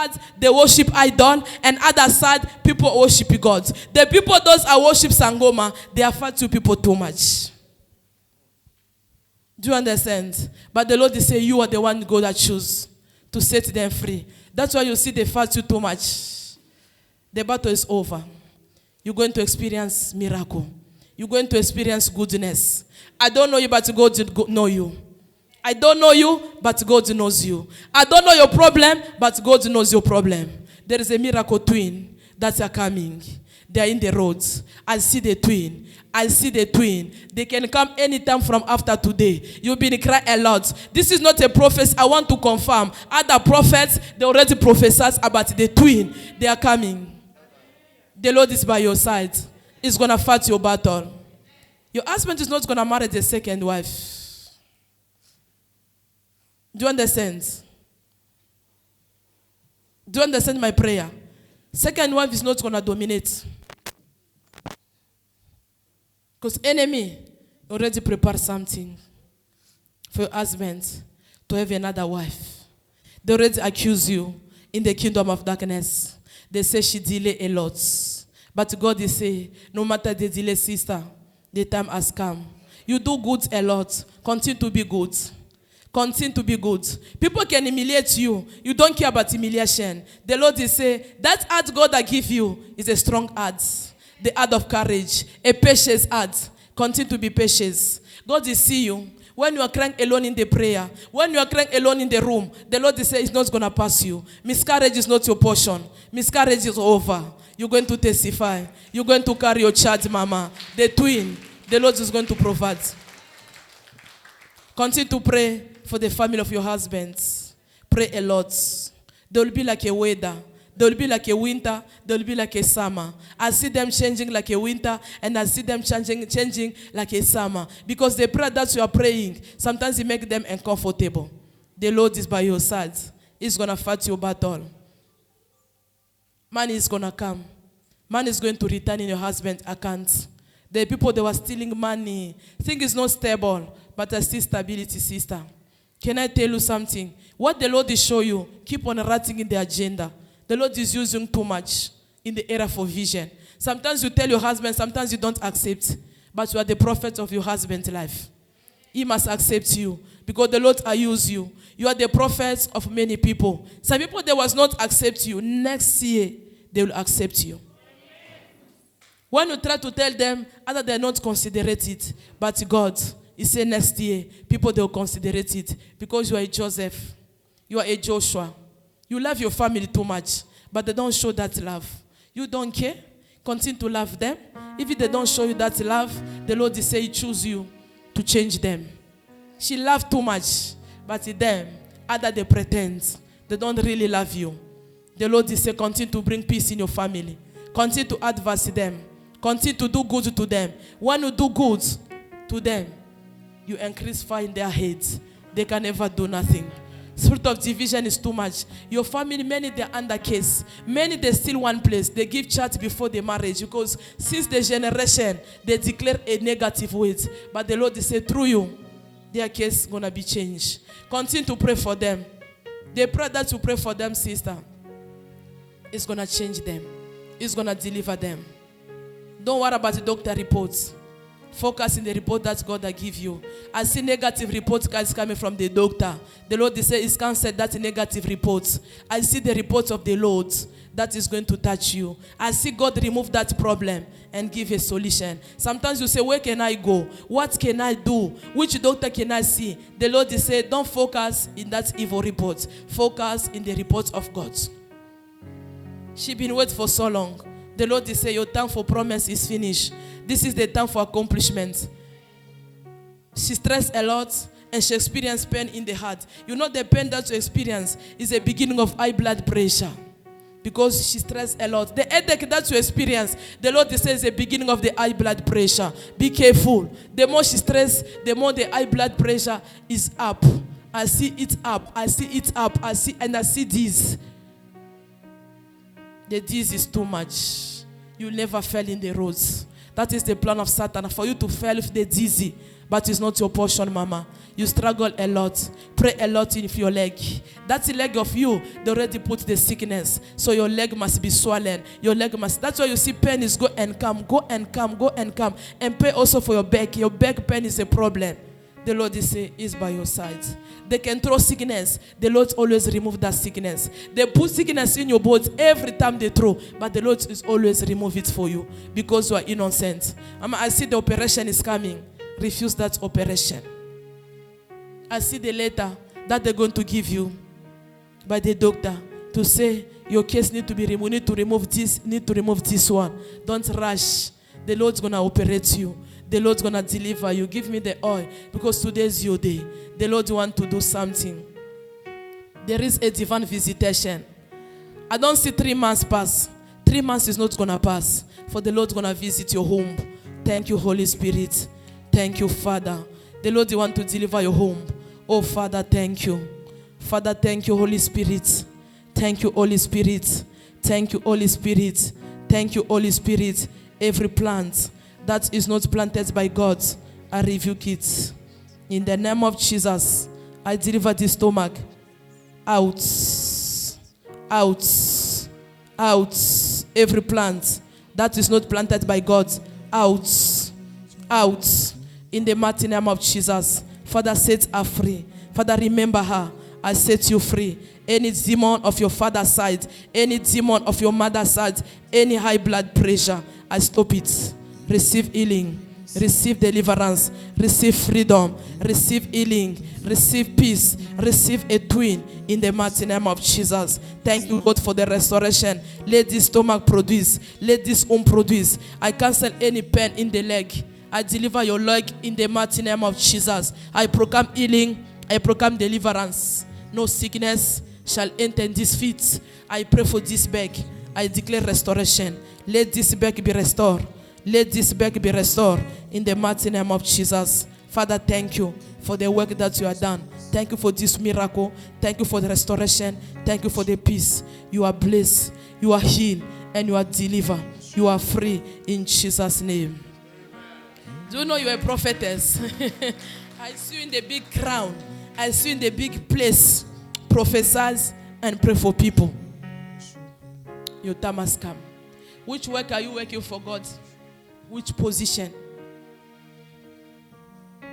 side, they worship idol, and other side, people worship God. The people those are worship Sangoma, they are far too people too much. Do you understand? But the Lord is saying, you are the one God that choose to set them free. That's why you see they fight you too much. The battle is over. You're going to experience miracle. You're going to experience goodness. I don't know you, but God knows you. I don't know you, but God knows you. I don't know your problem, but God knows your problem. There is a miracle twin that are coming. They are in the roads. I see the twin. I see the twin. They can come anytime from after today. You've been crying a lot. This is not a prophecy. I want to confirm. Other prophets, they already prophesied about the twin. They are coming. The Lord is by your side. He's going to fight your battle. Your husband is not going to marry the second wife. Do you understand? Do you understand my prayer? Second wife is not going to dominate. Because enemy already prepared something for your husband to have another wife. They already accuse you in the kingdom of darkness. They say she delayed a lot. But God is saying, no matter the delay, sister, the time has come. You do good a lot. Continue to be good. Continue to be good. People can humiliate you. You don't care about humiliation. The Lord is saying, that heart God that give you is a strong heart. The heart of courage. A patience heart. Continue to be patient. God is see you. When you are crying alone in the prayer, when you are crying alone in the room, the Lord is saying it's not going to pass you. Miscarriage is not your portion. Miscarriage is over. You're going to testify. You're going to carry your child, mama. The twin. The Lord is going to provide. Continue to pray for the family of your husbands. Pray a lot. They will be like a weather. They will be like a winter. They will be like a summer. I see them changing like a winter, and I see them changing like a summer. Because the prayer that you are praying, sometimes it makes them uncomfortable. The Lord is by your side. He's going to fight your battle. Money is going to come. Money is going to return in your husband's account. The people that were stealing money, think it's not stable, but there's still stability, sister. Can I tell you something? What the Lord is showing you, keep on writing in the agenda. The Lord is using too much in the area for vision. Sometimes you tell your husband, sometimes you don't accept. But you are the prophet of your husband's life. He must accept you because the Lord will use you. You are the prophet of many people. Some people, they was not accept you. Next year, they will accept you. When you try to tell them, either they not consider it, but God, He said next year, people, they will consider it because you are a Joseph. You are a Joshua. You love your family too much, but they don't show that love. You don't care. Continue to love them. If they don't show you that love, the Lord is saying He choose you to change them. She loved too much, but them, either they pretend, they don't really love you. The Lord is saying continue to bring peace in your family. Continue to advance them. Continue to do good to them. When you do good to them, you increase fire in their heads. They can never do nothing. Spirit of division is too much. Your family, many they're under case. Many they still one place. They give church before the marriage because since the generation they declare a negative word. But the Lord is say through you, their case is gonna be changed. Continue to pray for them. The prayer that you pray for them, sister, is gonna change them. It's gonna deliver them. Don't worry about the doctor reports. Focus in the report that God will give you. I see negative reports guys coming from the doctor. The Lord says it's canceled that negative reports. I see the reports of the Lord that is going to touch you. I see God remove that problem and give a solution. Sometimes you say, where can I go? What can I do? Which doctor can I see? The Lord is saying, don't focus in that evil report. Focus in the reports of God. She's been waiting for so long. The Lord is saying, your time for promise is finished. This is the time for accomplishment. She stressed a lot and she experienced pain in the heart. You know the pain that you experience is a beginning of high blood pressure. Because she stressed a lot. The headache that you experience, the Lord says, is the beginning of the high blood pressure. Be careful. The more she stressed, the more the high blood pressure is up. I see it up. I see it up. I see this. The disease is too much. You never fell in the roads. That is the plan of Satan, for you to fail if they're dizzy. But it's not your portion, mama. You struggle a lot. Pray a lot in your leg. That's the leg of you. They already put the sickness. So your leg must be swollen. Your leg must. That's why you see pain is go and come, go and come, go and come. And pray also for your back. Your back pain is a problem. The Lord is by your side. They can throw sickness. The Lord always remove that sickness. They put sickness in your bones every time they throw. But the Lord is always remove it for you. Because you are innocent. I see the operation is coming. Refuse that operation. I see the letter that they're going to give you by the doctor to say your case need to be removed. Need to remove this one. Don't rush. The Lord's going to operate you. The Lord's going to deliver you. Give me the oil because today is your day. The Lord wants to do something. There is a divine visitation. I don't see 3 months pass. 3 months is not going to pass. For the Lord's going to visit your home. Thank you, Holy Spirit. Thank you, Father. The Lord wants to deliver your home. Oh, Father, thank you. Father, thank you, Holy Spirit. Thank you, Holy Spirit. Thank you, Holy Spirit. Thank you, Holy Spirit. Every plant that is not planted by God, I rebuke it. In the name of Jesus, I deliver the stomach out. Out. Out. Every plant that is not planted by God, out. Out. In the mighty name of Jesus. Father, set her free. Father, remember her. I set you free. Any demon of your father's side, any demon of your mother's side, any high blood pressure, I stop it. Receive healing. Receive deliverance. Receive freedom. Receive healing. Receive peace. Receive a twin in the mighty name of Jesus. Thank you, God, for the restoration. Let this stomach produce. Let this womb produce. I cancel any pain in the leg. I deliver your leg in the mighty name of Jesus. I proclaim healing. I proclaim deliverance. No sickness shall enter this feet. I pray for this back. I declare restoration. Let this back be restored. Let this back be restored in the mighty name of Jesus. Father, thank you for the work that you have done. Thank you for this miracle. Thank you for the restoration. Thank you for the peace. You are blessed. You are healed. And you are delivered. You are free in Jesus' name. Do you know you are a prophetess? I see you in the big crown. I see you in the big place. Prophesize and pray for people. Your time has come. Which work are you working for God? Which position?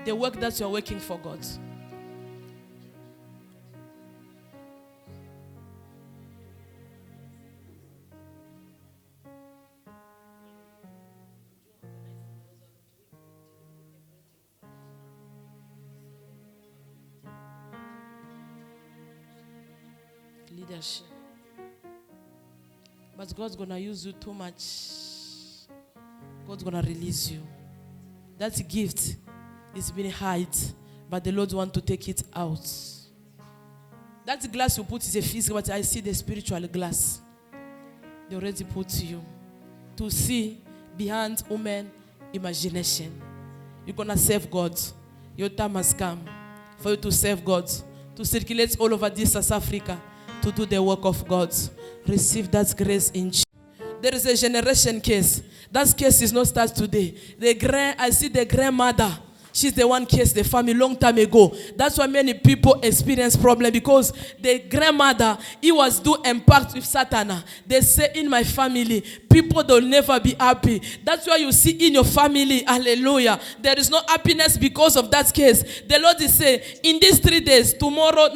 The work that you are working for God. Leadership. But God's going to use you too much. God's going to release you. That gift is being hid, but the Lord wants to take it out. That glass you put is a physical, but I see the spiritual glass. They already put to you to see behind human imagination. You're going to serve God. Your time has come for you to serve God, to circulate all over this South Africa, to do the work of God. Receive that grace in Jesus. There is a generation case. That case is not start today. I see the grandmother. She's the one case the family long time ago. That's why many people experience problem, because the grandmother, he was doing impact with Satan. They say in my family, people will never be happy. That's why you see in your family, hallelujah, there is no happiness because of that case. The Lord is saying, in these 3 days, tomorrow,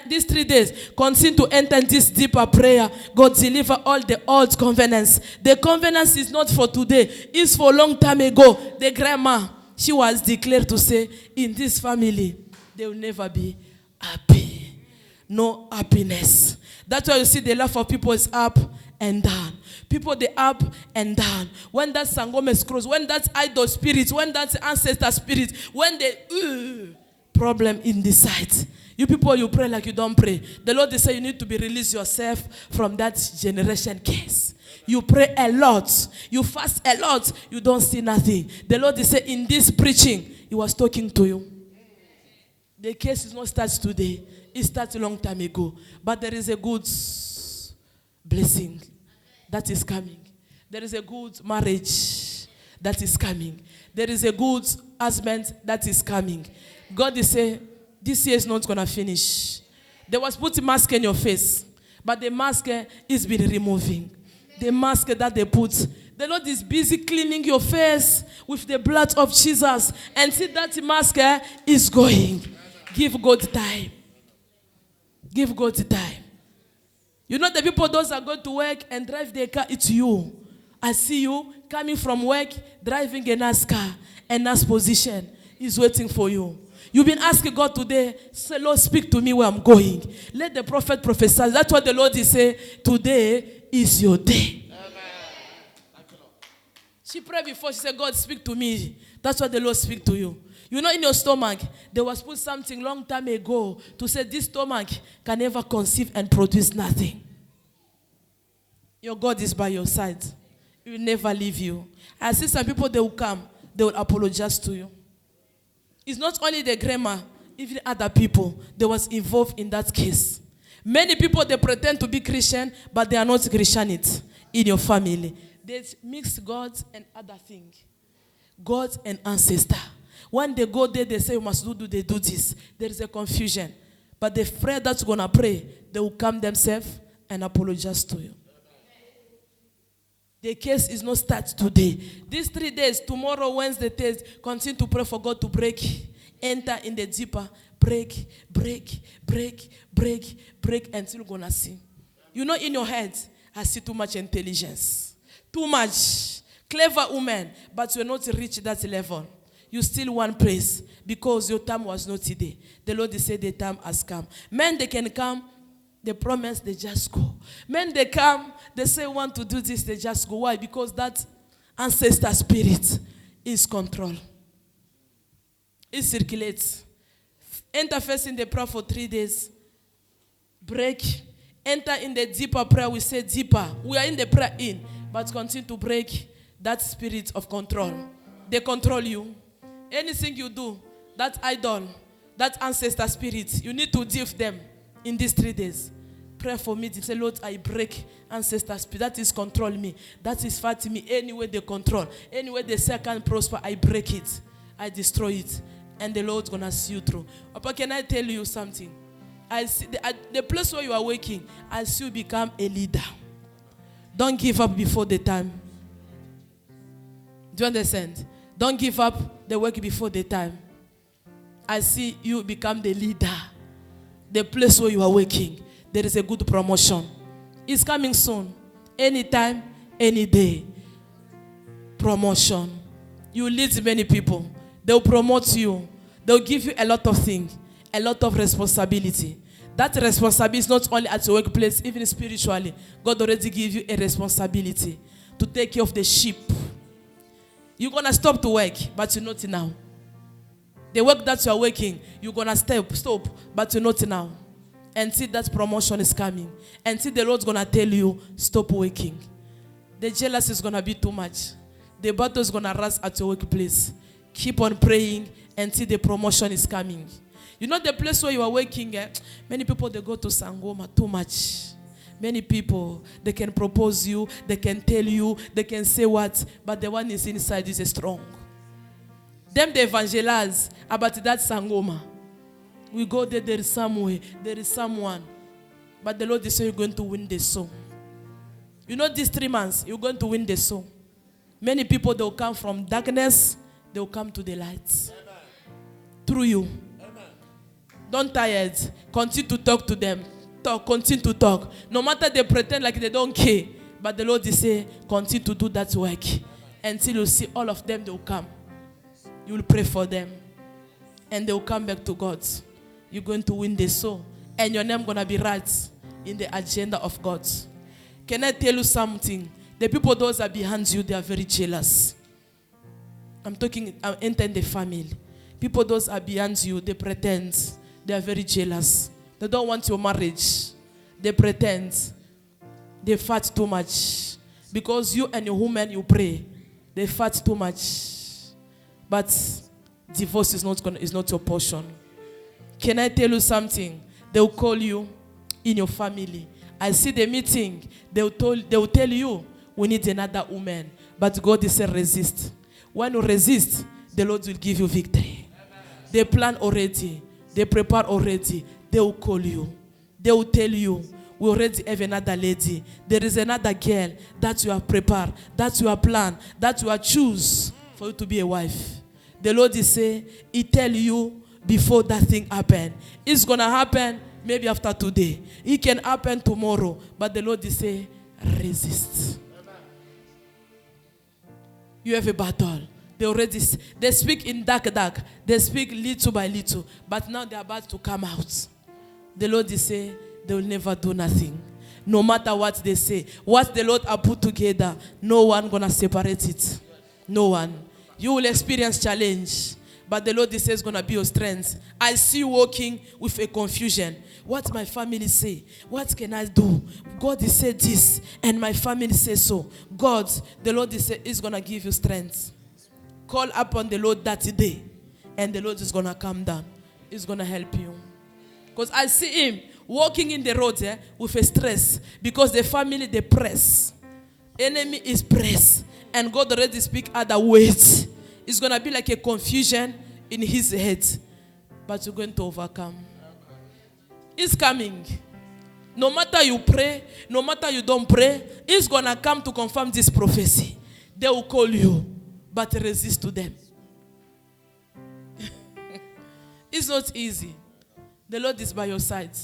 these 3 days, continue to enter in this deeper prayer. God deliver all the old covenants. The covenants is not for today. It's for a long time ago. The grandma, she was declared to say, in this family, they will never be happy. No happiness. That's why you see the life of people is up and down. People, they up and down. When that Sangoma scrolls, when that idol spirit, when that ancestor spirit, when they, problem in the sight. You people, you pray like you don't pray. The Lord, they say you need to be release yourself from that generation case. You pray a lot. You fast a lot. You don't see nothing. The Lord, they say in this preaching, He was talking to you. The case is not started today. It started a long time ago. But there is a good blessing that is coming. There is a good marriage that is coming. There is a good husband that is coming. God is saying, this year is not going to finish. They was putting mask in your face, but the mask is been removing. The mask that they put, the Lord is busy cleaning your face with the blood of Jesus. And see that mask is going. Give God time. Give God time. You know the people, those are going to work and drive their car, it's you. I see you coming from work, driving a nice car, a nice position is waiting for you. You've been asking God today, say, Lord, speak to me where I'm going. Let the prophet prophesy. That's what the Lord is saying. Today is your day. Amen. She prayed before. She said, God, speak to me. That's what the Lord speak to you. You know, in your stomach, there was put something long time ago to say this stomach can never conceive and produce nothing. Your God is by your side. He will never leave you. I see some people, they will come. They will apologize to you. It's not only the grandma, even other people, they was involved in that case. Many people, they pretend to be Christian, but they are not Christianity in your family. They mix God and other things. God and ancestor. When they go there, they say, you must they do this. There is a confusion. But the prayer that's going to pray, they will come themselves and apologize to you. The case is not start today. These 3 days, tomorrow, Wednesday, Thursday, continue to pray for God to break. Enter in the deeper. Break, until you're going to see. You know, in your head, I see too much intelligence. Too much. Clever woman, but you're not reach that level. You still one place because your time was not today. The Lord said the time has come. Men, they can come. They promise, they just go. Men, they come, they say want to do this, they just go. Why? Because that ancestor spirit is control. It circulates. Enter first in the prayer for 3 days. Break. Enter in the deeper prayer. We say deeper. We are in the prayer in, but continue to break that spirit of control. They control you. Anything you do, that idol, that ancestor spirit, you need to deal with them. In these 3 days, pray for me. Say, Lord, I break ancestor spirit. That is control me. That is fighting me. Anyway they control. Anyway they say I can't prosper, I break it. I destroy it. And the Lord's going to see you through. Papa, can I tell you something? I see the place where you are working, I see you become a leader. Don't give up before the time. Do you understand? Don't give up the work before the time. I see you become the leader. The place where you are working, there is a good promotion. It's coming soon. Anytime, any day. Promotion. You lead many people. They'll promote you. They'll give you a lot of things, a lot of responsibility. That responsibility is not only at your workplace, even spiritually. God already gave you a responsibility to take care of the sheep. You're going to stop to work, but you're not now. The work that you are working, you're going to stop, but you're not now. Until that promotion is coming. Until the Lord's going to tell you, stop working. The jealousy is going to be too much. The battle is going to rise at your workplace. Keep on praying until the promotion is coming. You know the place where you are working, many people, they go to Sangoma too much. Many people, they can propose you, they can tell you, they can say what, but the one is inside is strong. Them they evangelize about that Sangoma. We go there, there is somewhere, there is someone. But the Lord is saying you're going to win the soul. You know these 3 months, you're going to win the soul. Many people, they'll come from darkness, they'll come to the light. Amen. Through you. Amen. Don't tired. Continue to talk to them. Talk, continue to talk. No matter they pretend like they don't care. But the Lord is saying, continue to do that work. Amen. Until you see all of them, they'll come. You will pray for them. And they will come back to God. You're going to win the soul. And your name going to be right in the agenda of God. Can I tell you something? The people, those are behind you, they are very jealous. I'm entering the family. People, those are behind you, they pretend. They are very jealous. They don't want your marriage. They pretend. They fight too much. Because you and your woman, you pray. They fight too much. But divorce is not your portion. Can I tell you something? They will call you in your family. I see the meeting. They will tell you, we need another woman. But God is saying resist. When you resist, the Lord will give you victory. They plan already. They prepare already. They will call you. They will tell you, we already have another lady. There is another girl that you have prepared, that you have planned, that you have choose for you to be a wife. The Lord is saying, He tell you before that thing happen. It's going to happen maybe after today. It can happen tomorrow. But the Lord is saying, resist. You have a battle. They speak in dark. They speak little by little. But now they're about to come out. The Lord is saying, they will never do nothing. No matter what they say. What the Lord has put together, no one going to separate it. No one. You will experience challenge. But the Lord is going to be your strength. I see you walking with a confusion. What my family say? What can I do? God is said this, and my family says so. God, the Lord is going to give you strength. Call upon the Lord that day, and the Lord is going to come down. He's going to help you. Because I see Him walking in the road with a stress, because the family, they press. Enemy is press, and God already speak other words. It's going to be like a confusion in his head, but you're going to overcome. It's coming. No matter you pray, no matter you don't pray, He's going to come to confirm this prophecy. They will call you, but resist to them. It's not easy. The Lord is by your side.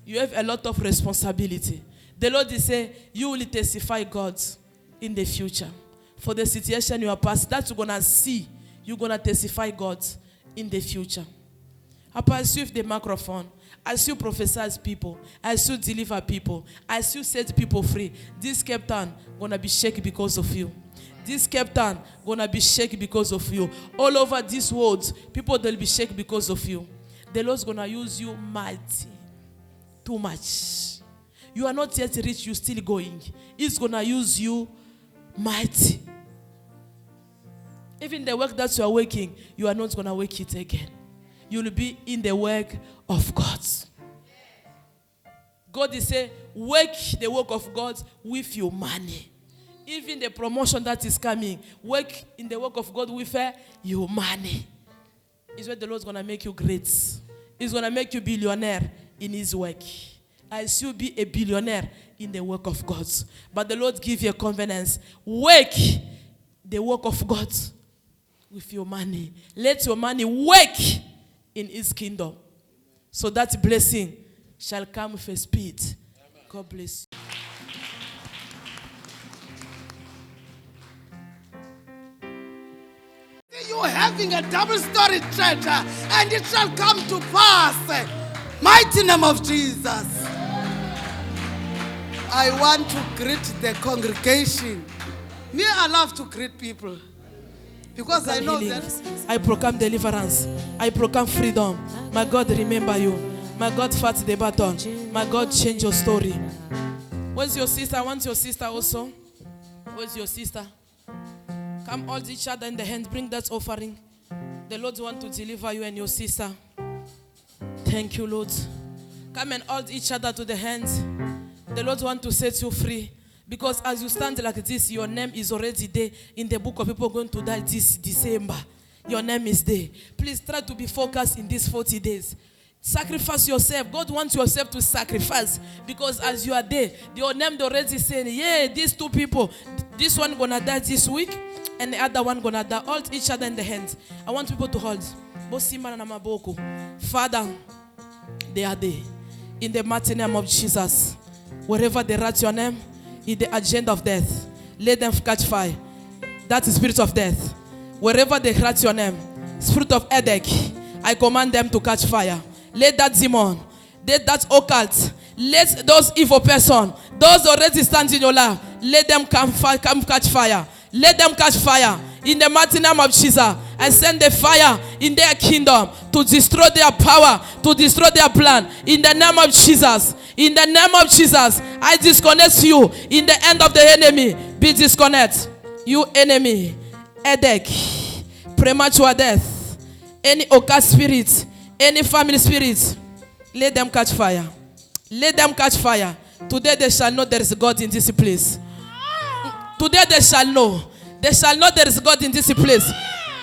You have a lot of responsibility. The Lord is saying, you will testify God in the future. For the situation you are passing, that you're going to see, you're going to testify God in the future. I pursue the microphone. I still prophesy people. I still deliver people. I still set people free. This captain gonna be shaken because of you. This captain gonna be shaken because of you. All over this world, people they'll be shaken because of you. The Lord's gonna use you mighty. Too much. You are not yet rich, you're still going. He's gonna use you mighty. Even the work that you are working, you are not gonna work it again. You will be in the work of God. God is saying, work the work of God with your money. Even the promotion that is coming, work in the work of God with your money. Is where the Lord's going to make you great. He's going to make you billionaire in His work. I still be a billionaire in the work of God. But the Lord give you a confidence. Work the work of God with your money. Let your money work in His kingdom. So that blessing shall come with a speed. Amen. God bless you. You are having a double-story church, and it shall come to pass. Mighty name of Jesus. I want to greet the congregation. Me, I love to greet people. Because I know that I proclaim deliverance. I proclaim freedom. My God, remember you. My God, fight the battle. My God, change your story. Where's your sister? I want your sister also. Where's your sister? Come hold each other in the hand. Bring that offering. The Lord wants to deliver you and your sister. Thank you, Lord. Come and hold each other to the hands. The Lord wants to set you free. Because as you stand like this, your name is already there in the book of people going to die this December. Your name is there. Please try to be focused in these 40 days. Sacrifice yourself. God wants yourself to sacrifice. Because as you are there, your name already saying, yeah, these two people, this one gonna die this week, and the other one gonna die. Hold each other in the hands. I want people to hold. Father, they are there. In the mighty name of Jesus. Wherever they write your name, in the agenda of death, let them catch fire. That is spirit of death. Wherever they write your name, spirit of headache, I command them to catch fire. Let that demon, let that occult, let those evil person, those already stand in your life, let them come catch fire. Let them catch fire. In the mighty name of Jesus, I send the fire in their kingdom to destroy their power, to destroy their plan. In the name of Jesus. In the name of Jesus, I disconnect you. In the end of the enemy, be disconnected. You enemy, headache, premature death, any occult spirit, any family spirit, let them catch fire. Let them catch fire. Today they shall know there is God in this place. Today they shall know They shall know there is God in this place.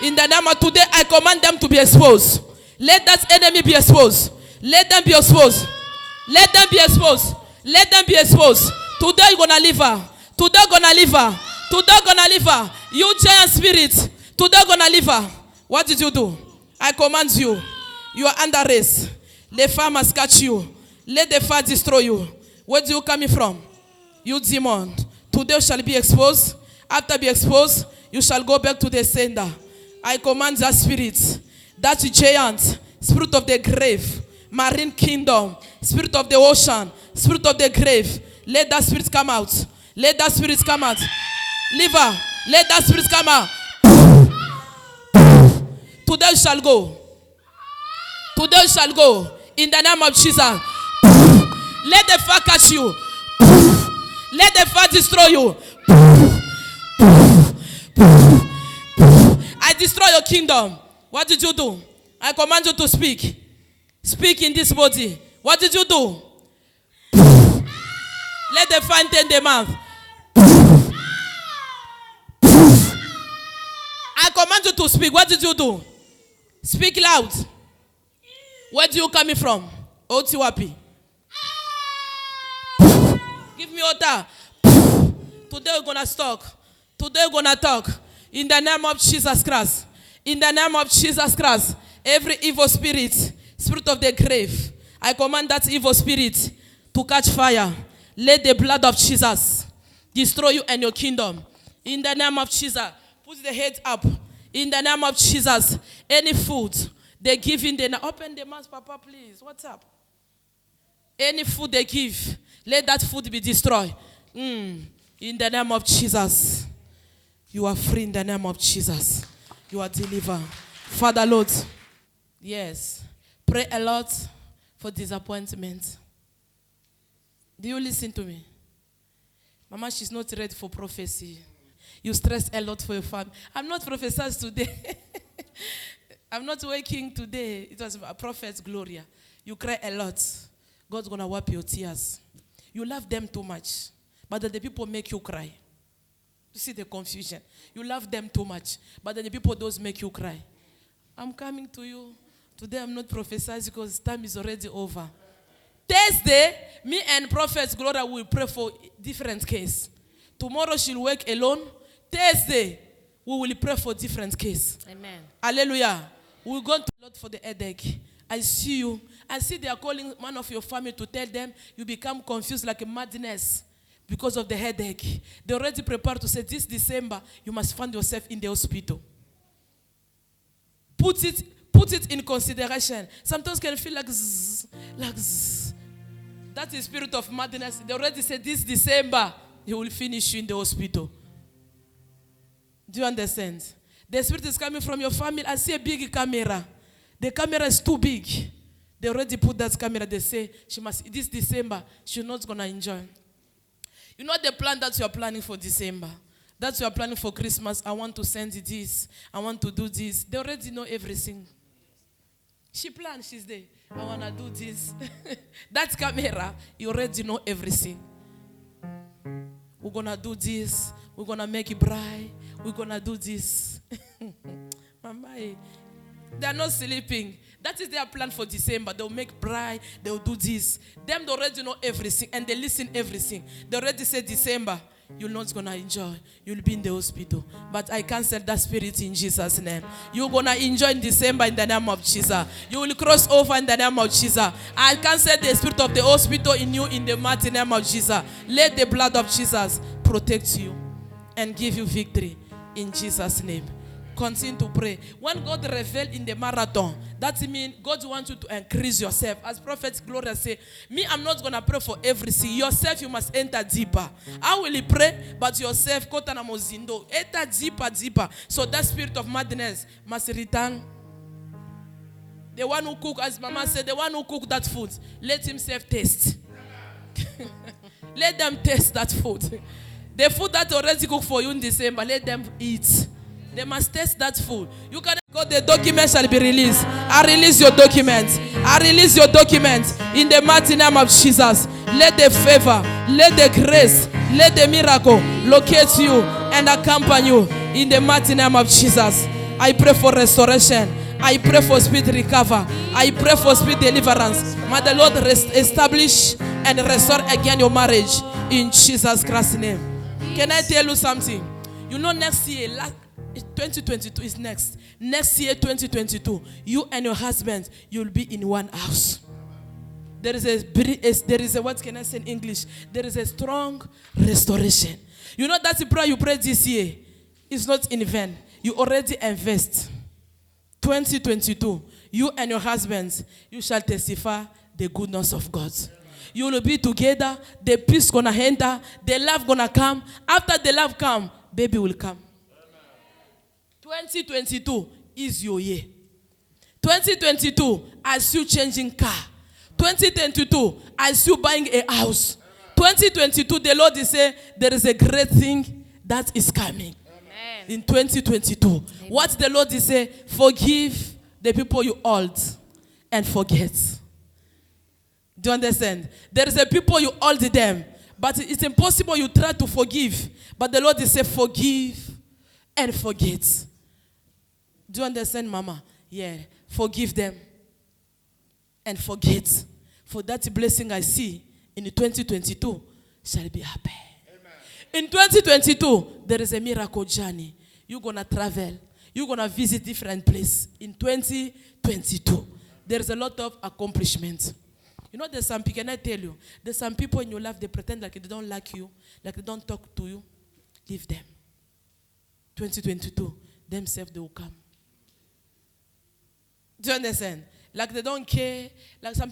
In the name of today, I command them to be exposed. Let that enemy be exposed. Let them be exposed. Let them be exposed. Let them be exposed. Today you're gonna live her. Today gonna live her. Today gonna live her. You giant spirit. Today gonna live her. What did you do? I command you. You are under arrest. The fire must catch you. Let the fire destroy you. Where do you coming from? You demon. Today you shall be exposed. After be exposed, you shall go back to the sender. I command that spirit, that giant, spirit of the grave, marine kingdom, spirit of the ocean, spirit of the grave. Let that spirit come out. Let that spirit come out. Leave her. Let that spirit come out. Today you shall go. Today you shall go. In the name of Jesus. Let the fire catch you. Let the fire destroy you. I destroy your kingdom. What did you do? I command you to speak. Speak in this body. What did you do? Let the fire enter the mouth. I command you to speak. What did you do? Speak loud. Where do you coming from? Otiwapi. Give me water. Today we're gonna talk. Today we're gonna talk. In the name of Jesus Christ. In the name of Jesus Christ. Every evil spirit, spirit of the grave, I command that evil spirit to catch fire. Let the blood of Jesus destroy you and your kingdom. In the name of Jesus. Put the head up. In the name of Jesus. Any food they give in the... Open the mouth, Papa, please. What's up? Any food they give, let that food be destroyed. In the name of Jesus. You are free in the name of Jesus. You are delivered. Father, Lord. Yes. Pray a lot for disappointment. Do you listen to me? Mama, she's not ready for prophecy. You stress a lot for your family. I'm not prophesying today. I'm not waking today. It was a prophet's Gloria. You cry a lot. God's going to wipe your tears. You love them too much. But then the people make you cry. You see the confusion. You love them too much. But then the people those make you cry. I'm coming to you. Today I'm not prophesying because time is already over. Thursday, me and Prophet Gloria will pray for different case. Tomorrow she'll work alone. Thursday, we will pray for different case. Amen. Hallelujah. We're going to Lord for the headache. I see you. I see they are calling one of your family to tell them you become confused like a madness because of the headache. They already prepared to say this December you must find yourself in the hospital. Put it in consideration. Sometimes can feel like zzz, like zzz. That is spirit of madness. They already said this December he will finish you in the hospital. Do you understand? The spirit is coming from your family. I see a big camera. The camera is too big. They already put that camera. They say she must this December she's not gonna enjoy. You know the plan that you are planning for December. That you are planning for Christmas. I want to send you this. I want to do this. They already know everything. She planned. She's there. I want to do this. That camera, you already know everything. We're going to do this. We're going to make it bright. We're going to do this. Mama, they're not sleeping. That is their plan for December. They'll make bright. They'll do this. Them, they already know everything. And they listen everything. They already say December, you're not going to enjoy. You'll be in the hospital. But I cancel that spirit in Jesus' name. You're going to enjoy in December in the name of Jesus. You will cross over in the name of Jesus. I cancel the spirit of the hospital in you in the mighty name of Jesus. Let the blood of Jesus protect you and give you victory in Jesus' name. Continue to pray. When God revealed in the marathon, that means God wants you to increase yourself. As Prophet Gloria said, me, I'm not going to pray for everything. Yourself, you must enter deeper. I will pray, but yourself, enter deeper. So that spirit of madness must return. The one who cook, as Mama said, the one who cook that food, let himself taste. Let them taste that food. The food that already cooked for you in December, let them eat. They must test that food. You can go, the document shall be released. I release your documents. I release your documents in the mighty name of Jesus. Let the favor, let the grace, let the miracle locate you and accompany you In the mighty name of Jesus, I pray for restoration. I pray for speed recover. I pray for speed deliverance. May the Lord establish and restore again your marriage in Jesus Christ's name. Can I tell you something? You know, next year, 2022 is next. Next year, 2022, you and your husband, you'll be in one house. There is a what can I say in English? There is a strong restoration. You know, that's the prayer you prayed this year. It's not in vain. You already invest. 2022, you and your husbands, you shall testify the goodness of God. You will be together. The peace gonna enter. The love gonna come. After the love come, baby will come. 2022 is your year. 2022, as you changing car. 2022, as you buying a house. 2022, the Lord is saying there is a great thing that is coming. Amen. In 2022. Amen. What the Lord is saying, forgive the people you hold and forget. Do you understand? There is a people you hold them, but it's impossible you try to forgive. But the Lord is saying, forgive and forget. Do you understand, Mama? Yeah. Forgive them and forget. For that blessing I see in 2022 shall be happy. Amen. In 2022, there is a miracle journey. You're going to travel. You're going to visit different places. In 2022, there is a lot of accomplishments. You know, there's some people, can I tell you, there's some people in your life, they pretend like they don't like you, like they don't talk to you. Leave them. 2022, themselves, they will come. Do you understand? Like they don't care. Like some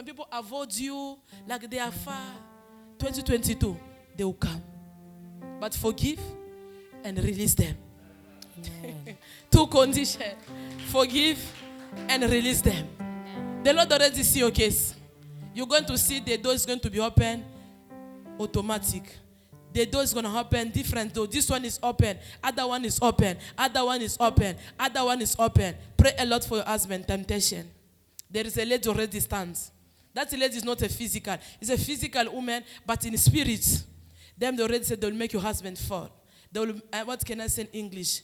people avoid you. Like they are far. 2022, they will come. But forgive and release them. Two conditions. Forgive and release them. The Lord already see your case. You're going to see the door is going to be open. Automatic. The door is going to open, different door. This one is open. Other one is open. Other one is open. Other one is open. Pray a lot for your husband. Temptation. There is a lady already stands. That lady is not a physical. It's a physical woman, but in spirit. Them they already said they will make your husband fall. They will, what can I say in English?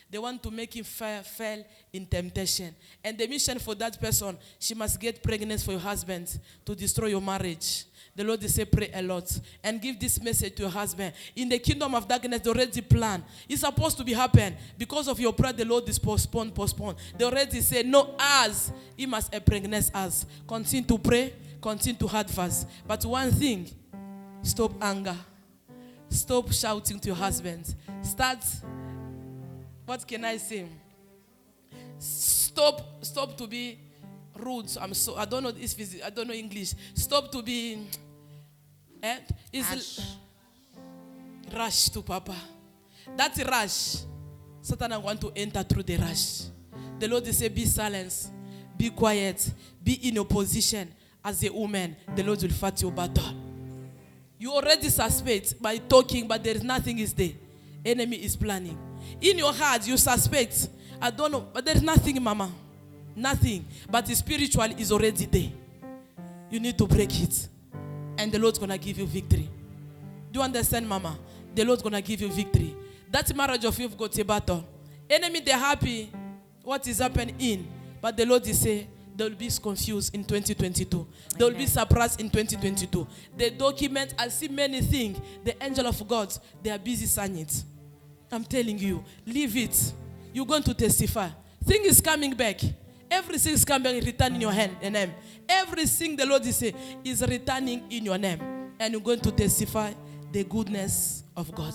They want to make him fail in temptation. And the mission for that person, she must get pregnant for your husband to destroy your marriage. The Lord is saying, pray a lot. And give this message to your husband. In the kingdom of darkness, they already plan. It's supposed to be happen. Because of your prayer, the Lord is postponed. They already say, no, us. He must impregnate us. Continue to pray. Continue to advance. But one thing, stop anger. Stop shouting to your husband. Start, what can I say? Stop to be rude. I don't know this. I don't know English. Stop to be rush to Papa. That rush, Satan want to enter through the rush. The Lord is say, be silent, be quiet, be in your position as a woman. The Lord will fight your battle. You already suspect by talking, but there is nothing is there. Enemy is planning. In your heart, you suspect. I don't know, but there is nothing, Mama. Nothing. But the spiritual is already there. You need to break it. And the Lord's going to give you victory. Do you understand, Mama? The Lord's going to give you victory. That marriage of you've got a battle. Enemy, they're happy what is happening in. But the Lord is saying, they will be confused in 2022. They will be surprised in 2022. The document, I see many things. The angel of God, they are busy signing it. I'm telling you, leave it. You're going to testify. Thing is coming back. Everything is coming, returning in your name. Everything the Lord is saying is returning in your name. And you're going to testify the goodness of God.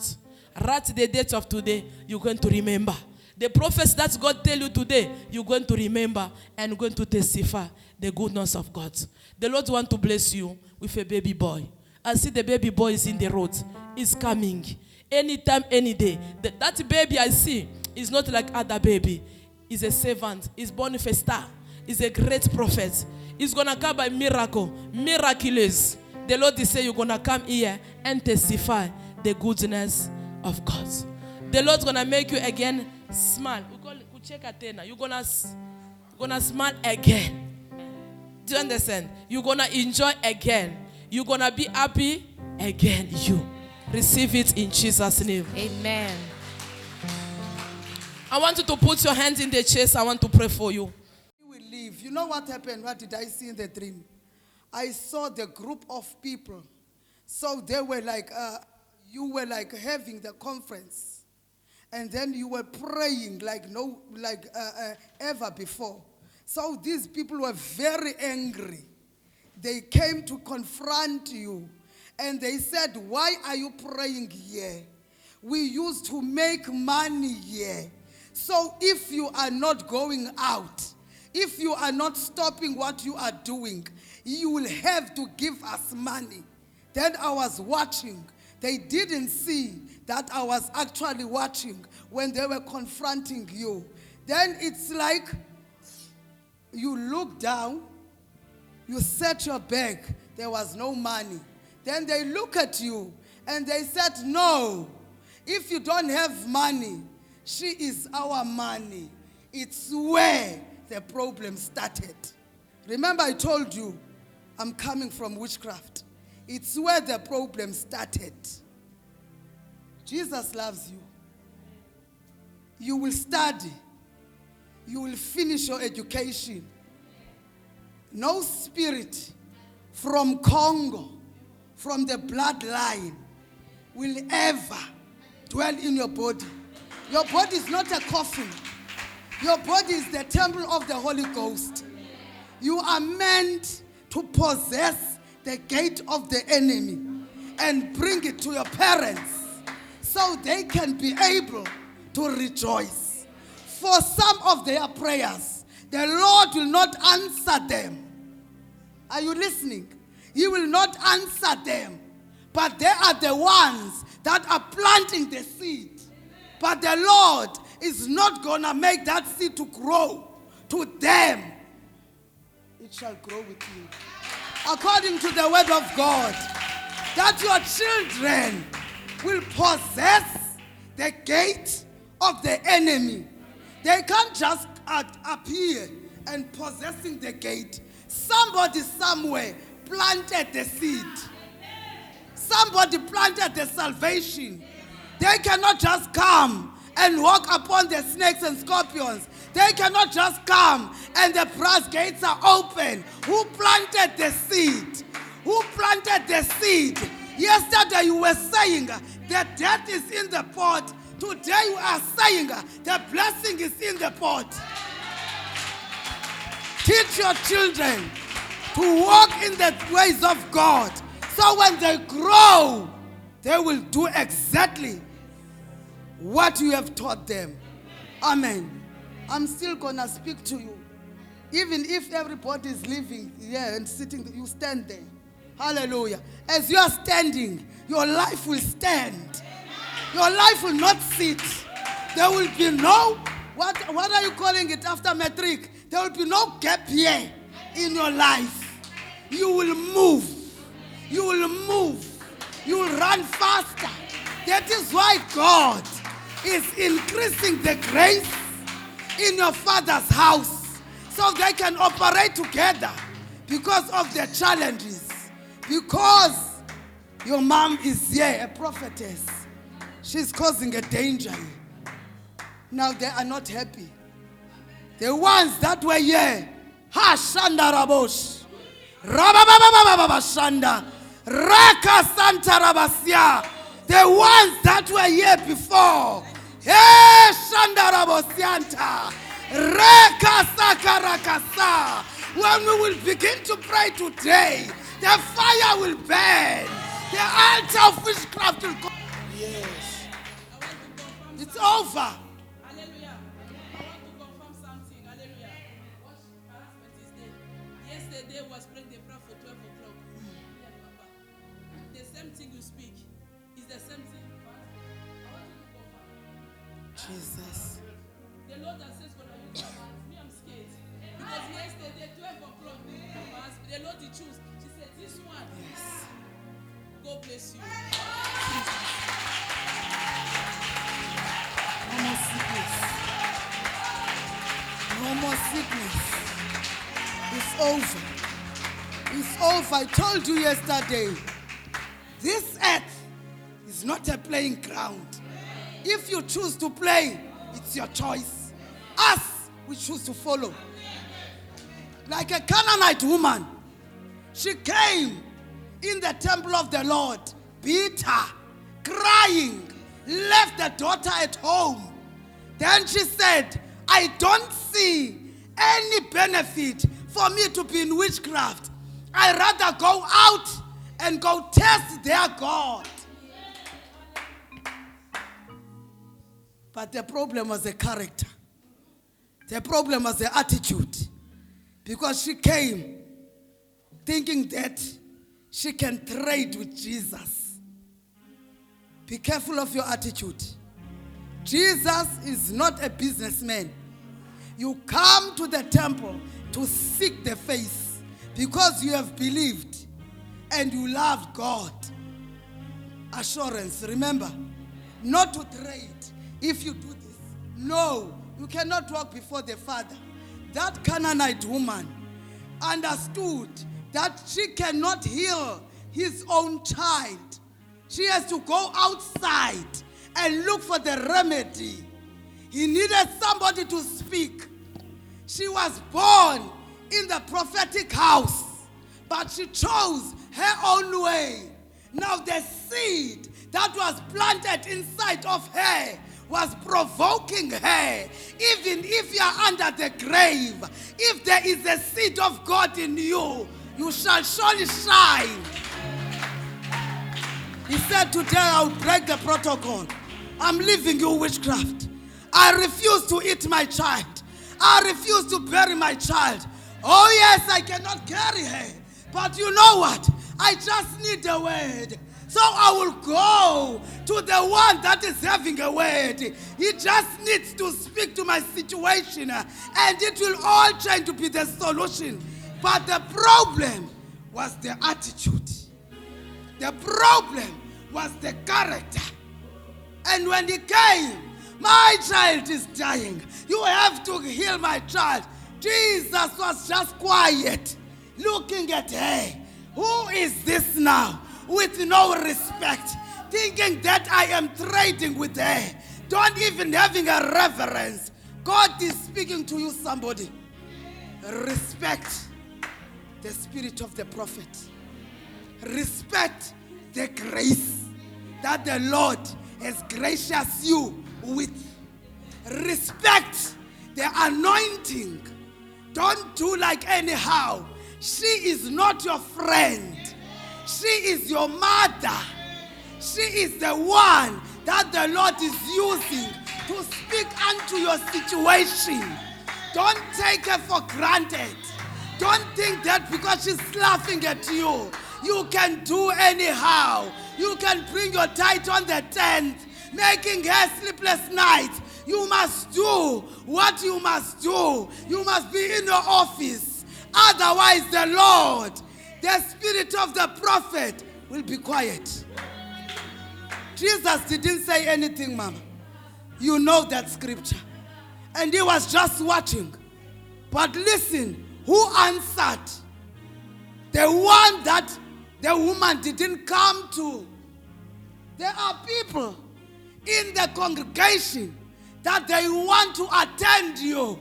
Right the date of today, you're going to remember. The prophets that God tell you today, you're going to remember and you're going to testify the goodness of God. The Lord want to bless you with a baby boy. I see the baby boy is in the road. He's coming. Anytime, any day. That baby I see is not like other baby. He's a servant. He's born with a star. He's a great prophet. He's going to come by miracle. Miraculous. The Lord is saying you're going to come here and testify the goodness of God. The Lord's going to make you again smile. You're gonna smile again. Do you understand? You're gonna enjoy again. You're gonna be happy again. Receive it in Jesus' name. Amen. I want you to put your hands in the chest. I want to pray for you. You will leave. You know what happened? What did I see in the dream? I saw the group of people. So they were like, you were like having the conference. And then you were praying like ever before. So these people were very angry. They came to confront you. And they said, why are you praying here? We used to make money here. So if you are not going out, if you are not stopping what you are doing, you will have to give us money. Then I was watching. They didn't see that I was actually watching when they were confronting you. Then it's like you look down, you set your bag, there was no money. Then they look at you and they said, no, if you don't have money, she is our money. It's where the problem started. Remember I told you, I'm coming from witchcraft. It's where the problem started. Jesus loves you. You will study. You will finish your education. No spirit from Congo, from the bloodline, will ever dwell in your body. Your body is not a coffin. Your body is the temple of the Holy Ghost. You are meant to possess the gate of the enemy and bring it to your parents so they can be able to rejoice. For some of their prayers, the Lord will not answer them. Are you listening? He will not answer them. But they are the ones that are planting the seed. But the Lord is not going to make that seed to grow to them. It shall grow with you. According to the word of God, that your children will possess the gate of the enemy. They can't just appear and possessing the gate. Somebody somewhere planted the seed. Somebody planted the salvation. They cannot just come and walk upon the snakes and scorpions. They cannot just come and the brass gates are open. Who planted the seed? Who planted the seed? Yesterday you were saying the death is in the pot. Today you are saying the blessing is in the pot. Teach your children to walk in the ways of God. So when they grow, they will do exactly what you have taught them. Amen. I'm still going to speak to you. Even if everybody is living here and sitting, you stand there. Hallelujah. As you are standing, your life will stand. Your life will not sit. There will be no, what are you calling it after matric? There will be no gap here in your life. You will move. You will move. You will run faster. That is why God is increasing the grace in your father's house so they can operate together because of the challenges. Because your mom is here, a prophetess. She's causing a danger here. Now they are not happy. The ones that were here, ha shanda rabosh, rababababababa shanda, raka santa rabasia. The ones that were here before, hey shanda rabosianta, reka sakarakasa. When we will begin to pray today, the fire will burn. The altar of witchcraft will come. Yes. It's over. Hallelujah. I want to confirm something. Hallelujah. What my husband is dead. Yesterday was praying the prayer for 12 o'clock. Yeah, Papa. The same thing you speak is the same thing. But I want you to confirm. Jesus. The Lord that says going to use my hands. Me, I'm scared. Because yesterday, 12 o'clock, the Lord he chose. She said, this one. Yes. God bless you. No more sickness. No more sickness. It's over. It's over. I told you yesterday. This earth is is not a playing ground. If you choose to play, it's your choice. Us, we choose to follow. Like a Canaanite woman, she came in the temple of the Lord, bitter, crying, left the daughter at home. Then she said, I don't see any benefit for me to be in witchcraft. I'd rather go out and go test their God. But the problem was the character. The problem was the attitude. Because she came thinking that she can trade with Jesus. Be careful of your attitude. Jesus is not a businessman. You come to the temple to seek the face because you have believed and you loved God. Assurance, remember, not to trade. If you do this, no, you cannot walk before the Father. That Canaanite woman understood that she cannot heal his own child. She has to go outside and look for the remedy. He needed somebody to speak. She was born in the prophetic house, but she chose her own way. Now the seed that was planted inside of her was provoking her. Even if you are under the grave, if there is a seed of God in you, you shall surely shine. He said, today I'll break the protocol. I'm leaving you witchcraft. I refuse to eat my child. I refuse to bury my child. Oh yes, I cannot carry her. But you know what? I just need a word. So I will go to the one that is having a word. He just needs to speak to my situation and it will all change to be the solution. But the problem was the attitude. The problem was the character. And when he came, my child is dying. You have to heal my child. Jesus was just quiet, looking at her. Who is this now? With no respect, thinking that I am trading with her. Don't even having a reverence. God is speaking to you, somebody. Respect the spirit of the prophet. Respect the grace that the Lord has gracious you with. Respect the anointing. Don't do like anyhow. She is not your friend. She is your mother. She is the one that the Lord is using to speak unto your situation. Don't take her for granted. Don't think that because she's laughing at you, you can do anyhow. You can bring your tithe on the 10th, making her sleepless nights. You must do what you must do. You must be in your office. Otherwise, the Lord, the spirit of the prophet, will be quiet. Jesus didn't say anything, Mama. You know that scripture. And he was just watching. But listen, who answered? The one that the woman didn't come to. There are people in the congregation that they want to attend you.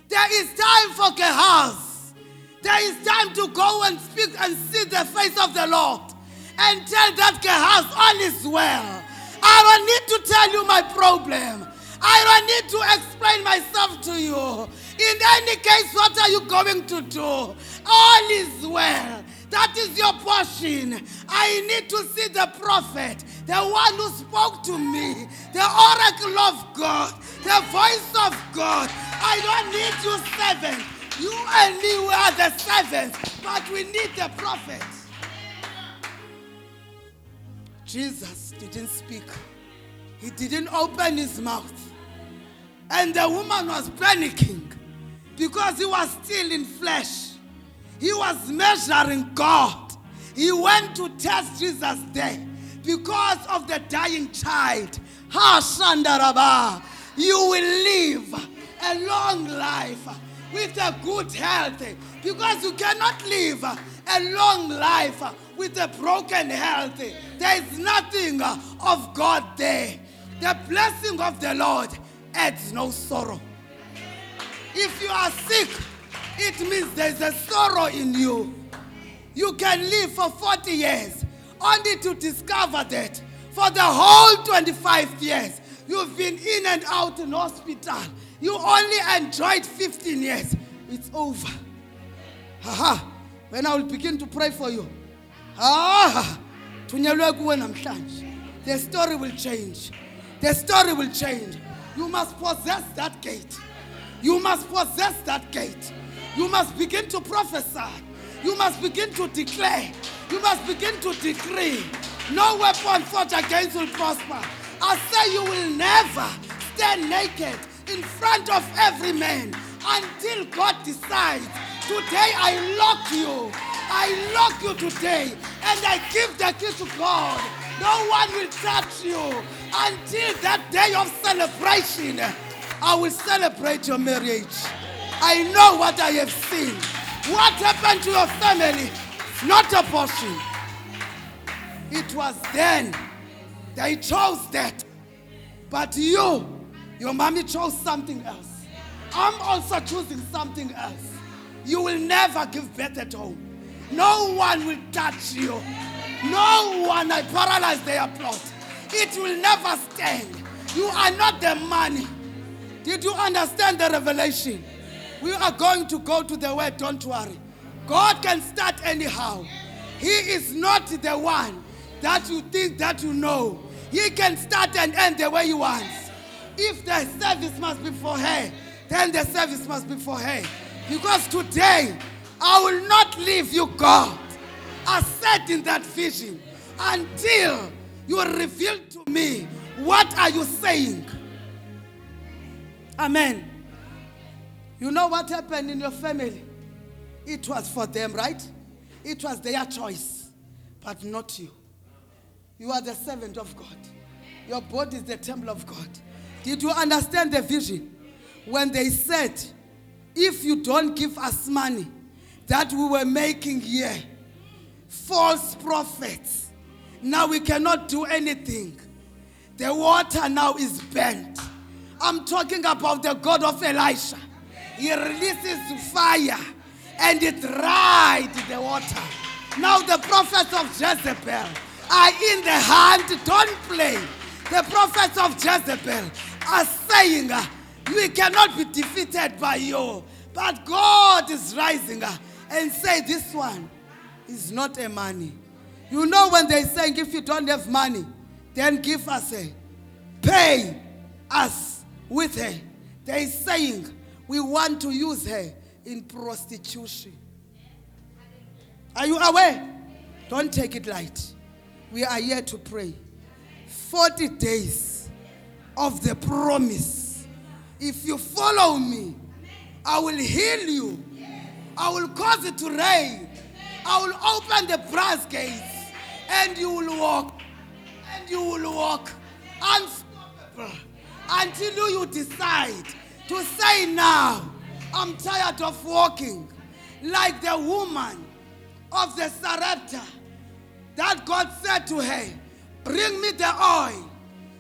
There is time for Gehazi. There is time to go and speak and see the face of the Lord and tell that Gehazi all is well. I don't need to tell you my problem. I don't need to explain myself to you. In any case, what are you going to do? All is well. That is your portion. I need to see the prophet, the one who spoke to me, the oracle of God, the voice of God. I don't need you servants. You and me, we are the servants, but we need the prophet. Jesus didn't speak. He didn't open his mouth. And the woman was panicking because he was still in flesh. He was measuring God. He went to test Jesus there because of the dying child. Ha Shandaraba. You will live a long life with a good health, because you cannot live a long life with a broken health. There is nothing of God there. The blessing of the Lord adds no sorrow. If you are sick, it means there's a sorrow in you. You can live for 40 years only to discover that for the whole 25 years, you've been in and out in hospital. You only enjoyed 15 years. It's over. When I will begin to pray for you, the story will change. The story will change. You must possess that gate. You must possess that gate. You must begin to prophesy. You must begin to declare. You must begin to decree. No weapon fought against will prosper. I say you will never stand naked in front of every man until God decides. Today I lock you. I lock you today. And I give the key to God. No one will touch you until that day of celebration. I will celebrate your marriage. I know what I have seen. What happened to your family? Not abortion. It was then. They chose that. But you, your mommy chose something else. I'm also choosing something else. You will never give birth at home. No one will touch you. No one. I paralyze their plot. It will never stand. You are not the money. Did you understand the revelation? We are going to go to the word, don't worry. God can start anyhow. He is not the one that you think that you know. He can start and end the way he wants. If the service must be for her, then the service must be for her. Because today, I will not leave you, God. I said in that vision, until you reveal to me, what are you saying? Amen. You know what happened in your family? It was for them, right? It was their choice, but not you. You are the servant of God. Your body is the temple of God. Did you understand the vision? When they said, if you don't give us money that we were making here, false prophets, now we cannot do anything. The water now is bent. I'm talking about the God of Elisha. He releases fire and it dried the water. Now the prophets of Jezebel are in the hand. Don't play. The prophets of Jezebel are saying, we cannot be defeated by you. But God is rising and say, this one is not a money. You know when they're saying, if you don't have money, then give us a, pay us with her. They're saying, we want to use her in prostitution. Are you aware? Don't take it light. We are here to pray. 40 days of the promise. If you follow me, I will heal you. I will cause it to rain. I will open the brass gates and you will walk. And you will walk unstoppable until you decide to say now, I'm tired of walking like the woman of the Sarepta that God said to her, bring me the oil,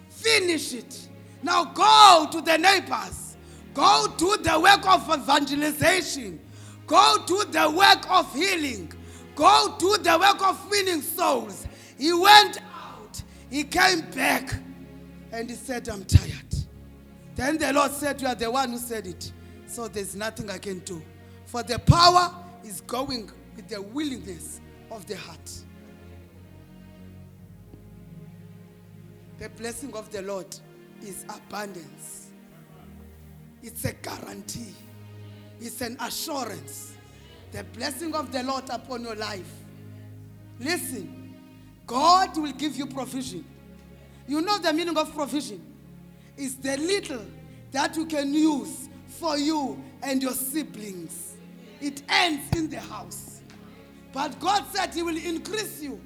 finish it. Now go to the neighbors, go to the work of evangelization, go to the work of healing, go to the work of winning souls. He went out, he came back, and he said, I'm tired. Then the Lord said, you are the one who said it. So there's nothing I can do. For the power is going with the willingness of the heart. The blessing of the Lord is abundance. It's a guarantee. It's an assurance. The blessing of the Lord upon your life. Listen, God will give you provision. You know the meaning of provision? It's the little that you can use for you and your siblings. It ends in the house. But God said he will increase you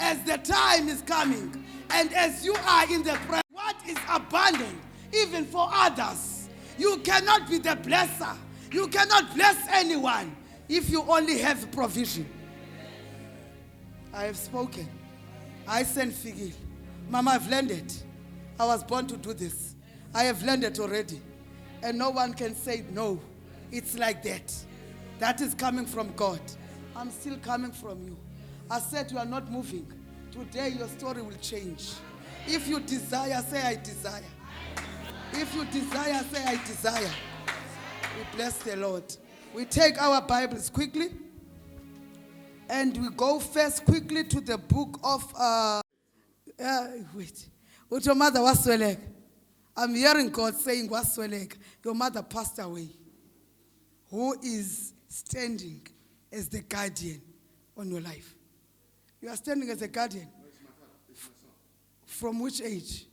as the time is coming and as you are in the prayer. What is abundant even for others? You cannot be the blesser. You cannot bless anyone if you only have provision. I have spoken. I sent Figil. Mama, I've learned it. I was born to do this. I have learned it already. And no one can say no. It's like that. That is coming from God. I'm still coming from you. I said you are not moving. Today your story will change. If you desire, say I desire. If you desire, say I desire. We bless the Lord. We take our Bibles quickly. And we go first quickly to the book of... wait. What your mother was Swelek? I'm hearing God saying was Swelek. Your mother passed away. Who is standing as the guardian on your life? You are standing as a guardian. From which age?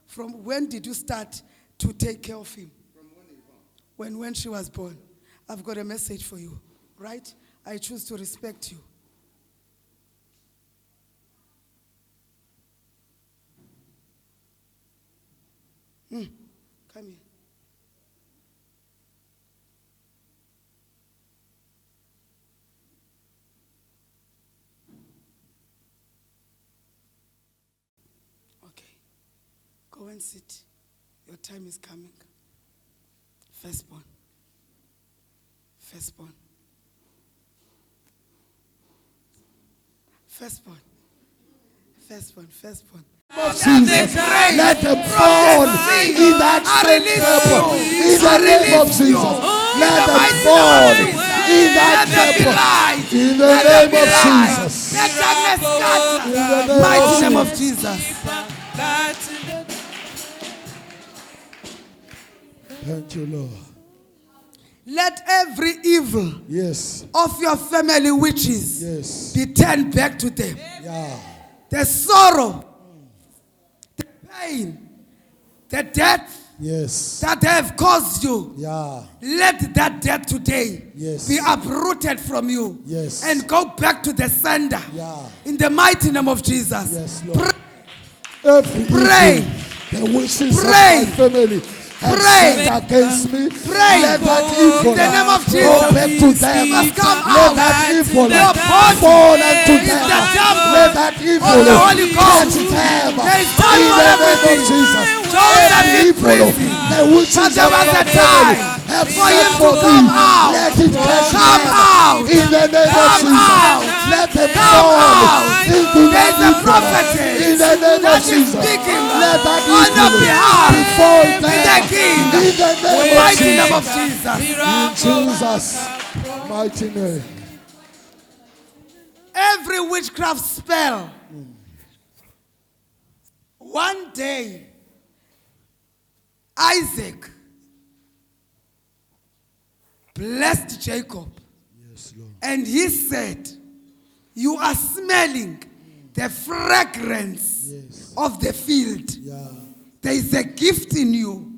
From when did you start to take care of him? From when she was born. I've got a message for you, right? I choose to respect you. Come here. Okay. Go and sit. Your time is coming. Firstborn. Firstborn. Firstborn. Firstborn. Firstborn. Jesus, let them fall in that same purple. In the name of Jesus, let them fall in that purple. In the name of Jesus. Let darkness scatter. Mighty name of Jesus. Thank you, Lord. Let every evil of your family witches be turned back to them. Yeah. The sorrow, the pain, the death that they have caused you. Let that death today be uprooted from you and go back to the sender. In the mighty name of Jesus. Yes, Lord. Pray. The wishes of my family. Pray against me. Pray. Let that evil in the name of Jesus. go back to them. Let that evil fall unto them. Let that evil catch them. In the name of Jesus. Every evil, the wishes of my family have set for me. Let it catch them. In the name of Jesus. Let them fall into that evil. In the name of Jesus. Let that evil befall them. In the mighty name of Jesus. In Jesus' mighty name. Every witchcraft spell. One day, Isaac blessed Jacob. Yes, Lord. And he said, you are smelling the fragrance of the field. There is a gift in you.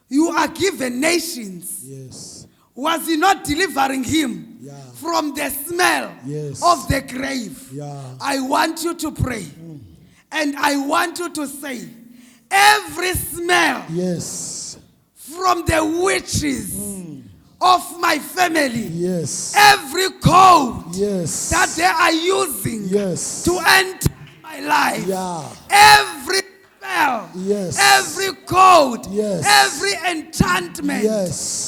You are given nations. Was he not delivering him from the smell of the grave? I want you to pray. And I want you to say, every smell from the witches of my family, every code that they are using to enter my life, every spell, every code, every enchantment,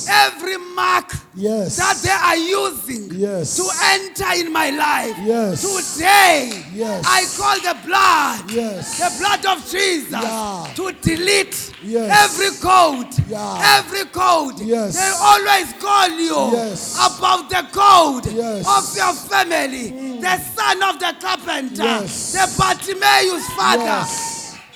every mark that they are using to enter in my life. Today, I call the blood of Jesus to delete every code, every code. They always call you about the code of your family, the son of the carpenter, the Bartimaeus father.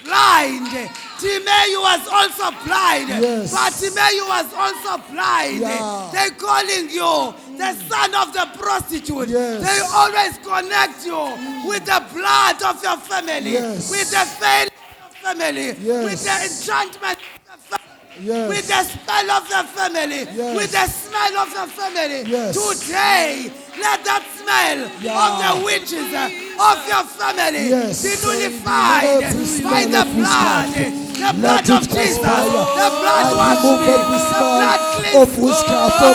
Blind. Timaeus was also blind. Bartimaeus was also blind. They're calling you the son of the prostitute. They always connect you with the blood of your family, with the failure of your family, with the enchantment of the family, with the spell of the family, with the smell of the family. Today, let that smell of the witches of your family be nullified by the blood of Jesus, the blood washing, the blood cleansing,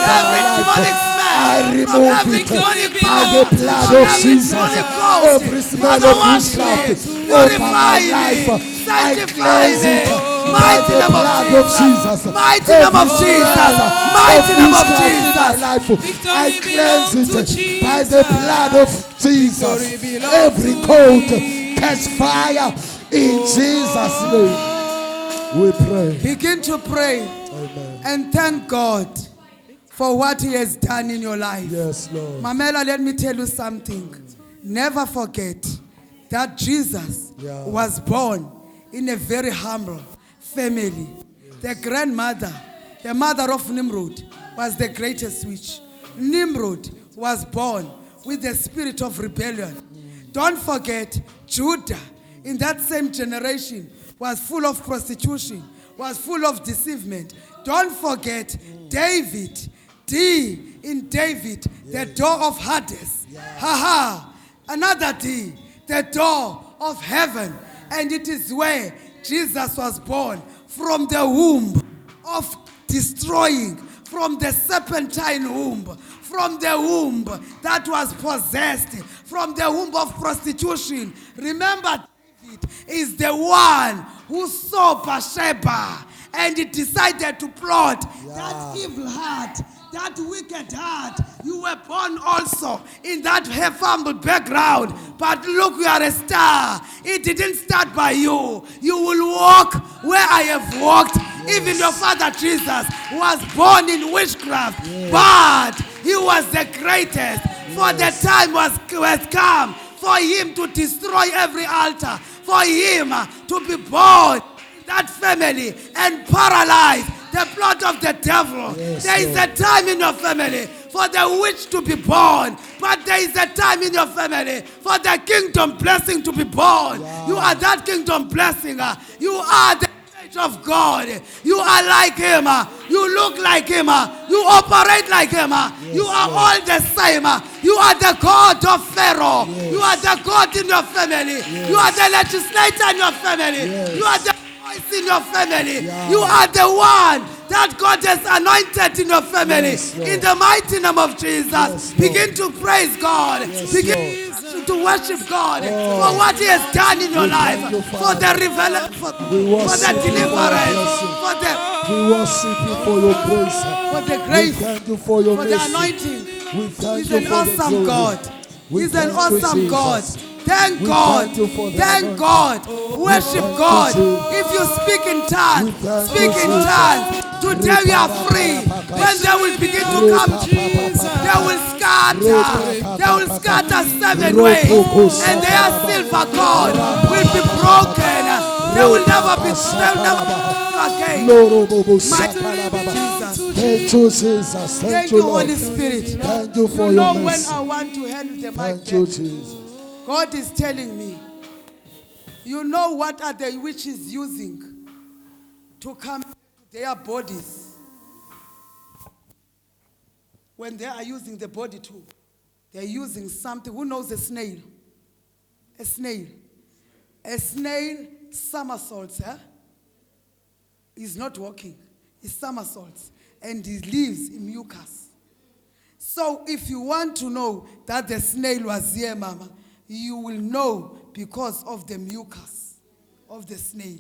every demonic smell I from remove every it demonic by power, the blood from of every Jesus. demonic ghost. Every smell Father, of wash me, witchcraft over purify my me, life, I sanctify cleanse me. it by Mighty the name of blood of Jesus. Jesus. Mighty name Every of Jesus. smell of Mighty name of witchcraft in my Jesus. life, I Victory cleanse belongs to it by the Jesus. blood of Jesus. Victory belongs Every to coat catch fire in Jesus' name. We pray. Begin to pray Amen. and thank God for what He has done in your life. Yes, Lord. Mamela, let me tell you something. Never forget that Jesus was born in a very humble family. The grandmother, the mother of Nimrod, was the greatest witch. Nimrod was born with the spirit of rebellion. Don't forget, Judah, in that same generation, was full of prostitution, was full of deceivement. Don't forget, David, in David, the door of Hades. Another D, the door of heaven. And it is where Jesus was born, from the womb of destroying, from the serpentine womb, from the womb that was possessed, from the womb of prostitution. Remember, David is the one who saw Bathsheba and he decided to plot that evil heart, that wicked heart. You were born also in that humble background, but look, you are a star. It didn't start by you. You will walk where I have walked. Even your father Jesus was born in witchcraft, but he was the greatest. For the time has come for him to destroy every altar, for him to be born in that family and paralyze the plot of the devil. There is a time in your family for the witch to be born, but there is a time in your family for the kingdom blessing to be born. You are that kingdom blessing. You are the image of God. You are like him. You look like him. You operate like him. You are all the same. You are the God of Pharaoh. You are the God in your family. You are the legislator in your family. You are the voice in your family. You are the one that God has anointed in your family. In the mighty name of Jesus, begin to praise God. Begin to worship God for what He has done in your life, for the revelation, for the deliverance, We worship you for your grace. for the We grace, thank you for your for the mercy. anointing. We thank He's you an for the awesome glory. God. We He's an thank you, awesome God. Jesus. Thank We God. thank you for the Thank anointing. God. Worship thank you, God. Jesus. If you speak in tongues, We thank speak you, in Jesus. tongues. Today we are free. When they will begin to come, they will scatter. They will scatter 7 ways. And their silver cord will be broken. They will never be again. Mighty name of Jesus. Thank you, Jesus. Thank you, Lord. Holy Spirit. Thank you for You your know when mercy. I want to handle the mic Thank you, back, Jesus. God is telling me, you know what are the witches using to come to their bodies? When they are using the body too, they're using something. Who knows a snail? A snail. A snail somersaults, He's not walking. He somersaults. And he lives in mucus. So if you want to know that the snail was here, Mama, you will know because of the mucus of the snail.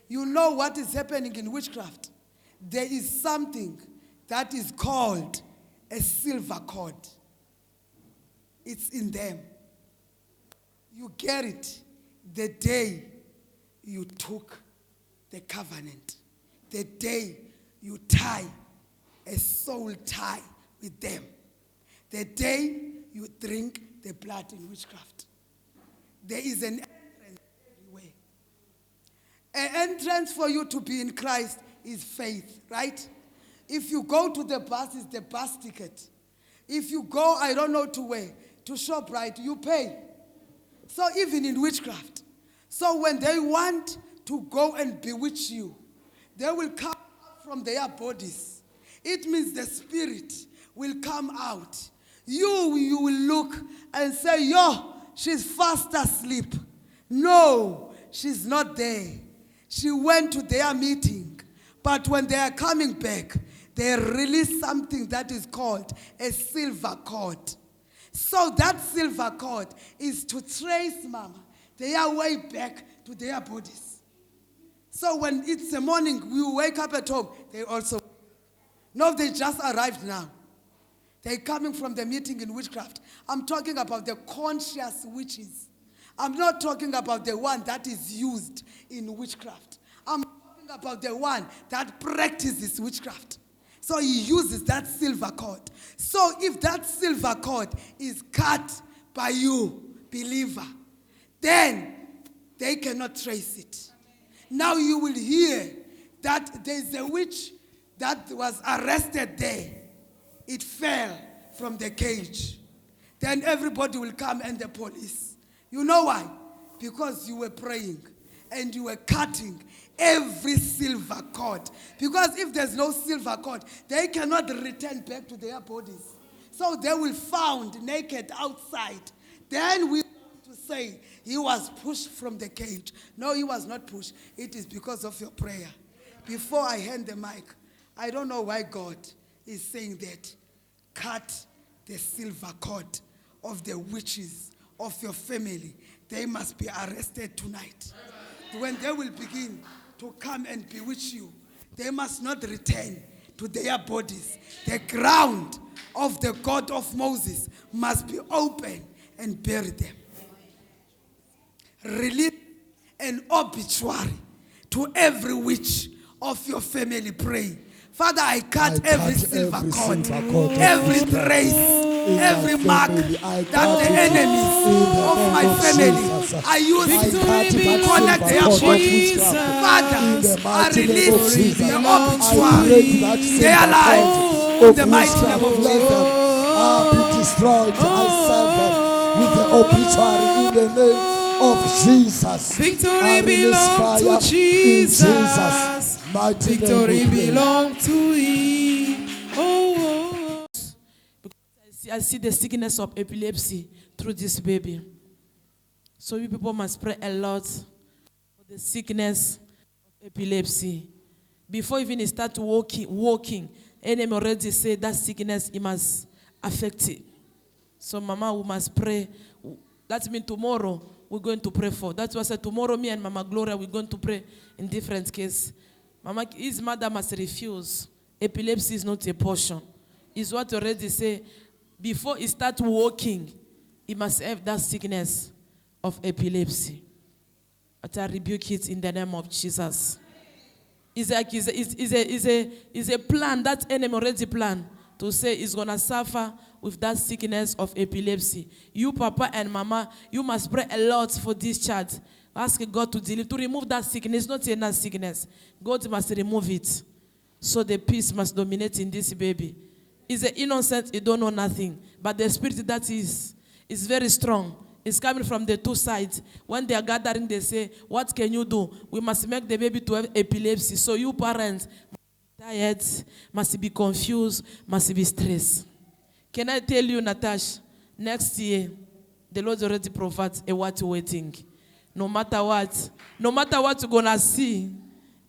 You know what is happening in witchcraft. There is something that is called a silver cord. It's in them. You get it the day you took the covenant, the day you tie a soul tie with them, the day you drink the blood in witchcraft. There is an entrance everywhere. An entrance for you to be in Christ is faith, right? If you go to the bus, it's the bus ticket. If you go, I don't know to where, to ShopRite, you pay. So even in witchcraft. So when they want to go and bewitch you, they will come out from their bodies. It means the spirit will come out. You will look and say, yo, she's fast asleep. No, she's not there. She went to their meeting. But when they are coming back, they release something that is called a silver cord. So that silver cord is to trace, Mama, their way back to their bodies. So when it's the morning, we wake up at home, they also, no, they just arrived now. They're coming from the meeting in witchcraft. I'm talking about the conscious witches. I'm not talking about the one that is used in witchcraft. I'm talking about the one that practices witchcraft. So he uses that silver cord. So if that silver cord is cut by you, believer, then they cannot trace it. Now you will hear that there's a witch that was arrested there. It fell from the cage. Then everybody will come and the police. You know why? Because you were praying and you were cutting every silver cord. Because if there's no silver cord, they cannot return back to their bodies. So they will found naked outside. Then we want to say he was pushed from the cage. No, he was not pushed. It is because of your prayer. Before I hand the mic, I don't know why God is saying that. Cut the silver cord of the witches of your family. They must be arrested tonight. When they will begin to come and bewitch you, they must not return to their bodies. The ground of the God of Moses must be open and bury them. Release an obituary to every witch of your family. Pray. Father, I cut every silver cord, every trace, every mark that the enemies of my family are using to connect their bodies. Father, I release the obituary, their life, in the mighty name of Jesus. Be destroyed. I serve with the obituary in the name of Jesus. Victory belongs to Jesus. Victory belongs to Him. Oh. Because I see the sickness of epilepsy through this baby. So you people must pray a lot for the sickness of epilepsy. Before even he start walking, enemy already said that sickness it must affect it. So Mama, we must pray. That means tomorrow we're going to pray for. That's why I said tomorrow me and Mama Gloria we're going to pray in different cases. Mama, his mother must refuse. Epilepsy is not a portion. It's what already say. Before he start walking, he must have that sickness of epilepsy. But I rebuke it in the name of Jesus. It's a plan that enemy already planned to say he's going to suffer with that sickness of epilepsy. You, Papa and Mama, you must pray a lot for this child. Ask God to deliver, to remove that sickness, not enough sickness. God must remove it. So the peace must dominate in this baby. He's an innocent, he don't know nothing. But the spirit that is very strong. It's coming from the two sides. When they are gathering, they say, what can you do? We must make the baby to have epilepsy. So you parents must be tired, must be confused, must be stressed. Can I tell you, Natasha, next year, the Lord already provides a what waiting. No matter what you're going to see,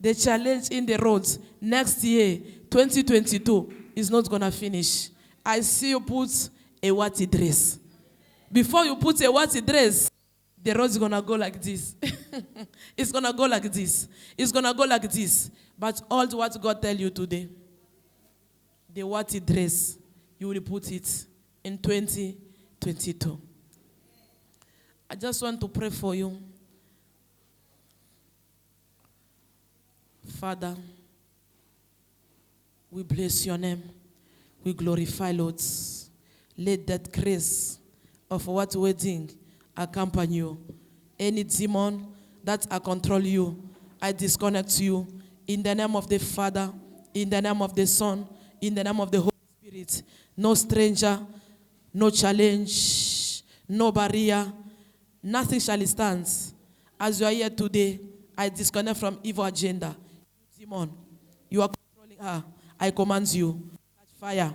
the challenge in the roads next year, 2022, is not going to finish. I see you put a white dress. Before you put a white dress, the road is going to go like this. It's going to go like this. It's going to go like this. But all what God tell you today, the white dress, you will put it in 2022. I just want to pray for you. Father, we bless your name. We glorify, Lord. Let that grace of what wedding accompany you. Any demon that control you, I disconnect you. In the name of the Father, in the name of the Son, in the name of the Holy Spirit. No stranger, no challenge, no barrier, nothing shall stand. As you are here today, I disconnect from evil agenda. Demon, you are controlling her. I command you, catch fire.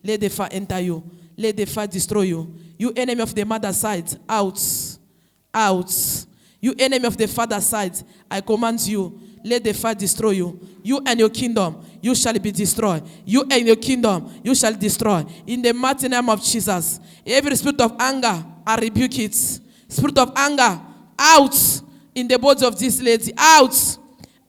Let the fire enter you. Let the fire destroy you. You enemy of the mother side, out. Out. You enemy of the father side, I command you, let the fire destroy you. You and your kingdom, you shall be destroyed. You and your kingdom, you shall destroy. In the mighty name of Jesus. Every spirit of anger, I rebuke it. Spirit of anger, out in the body of this lady. Out.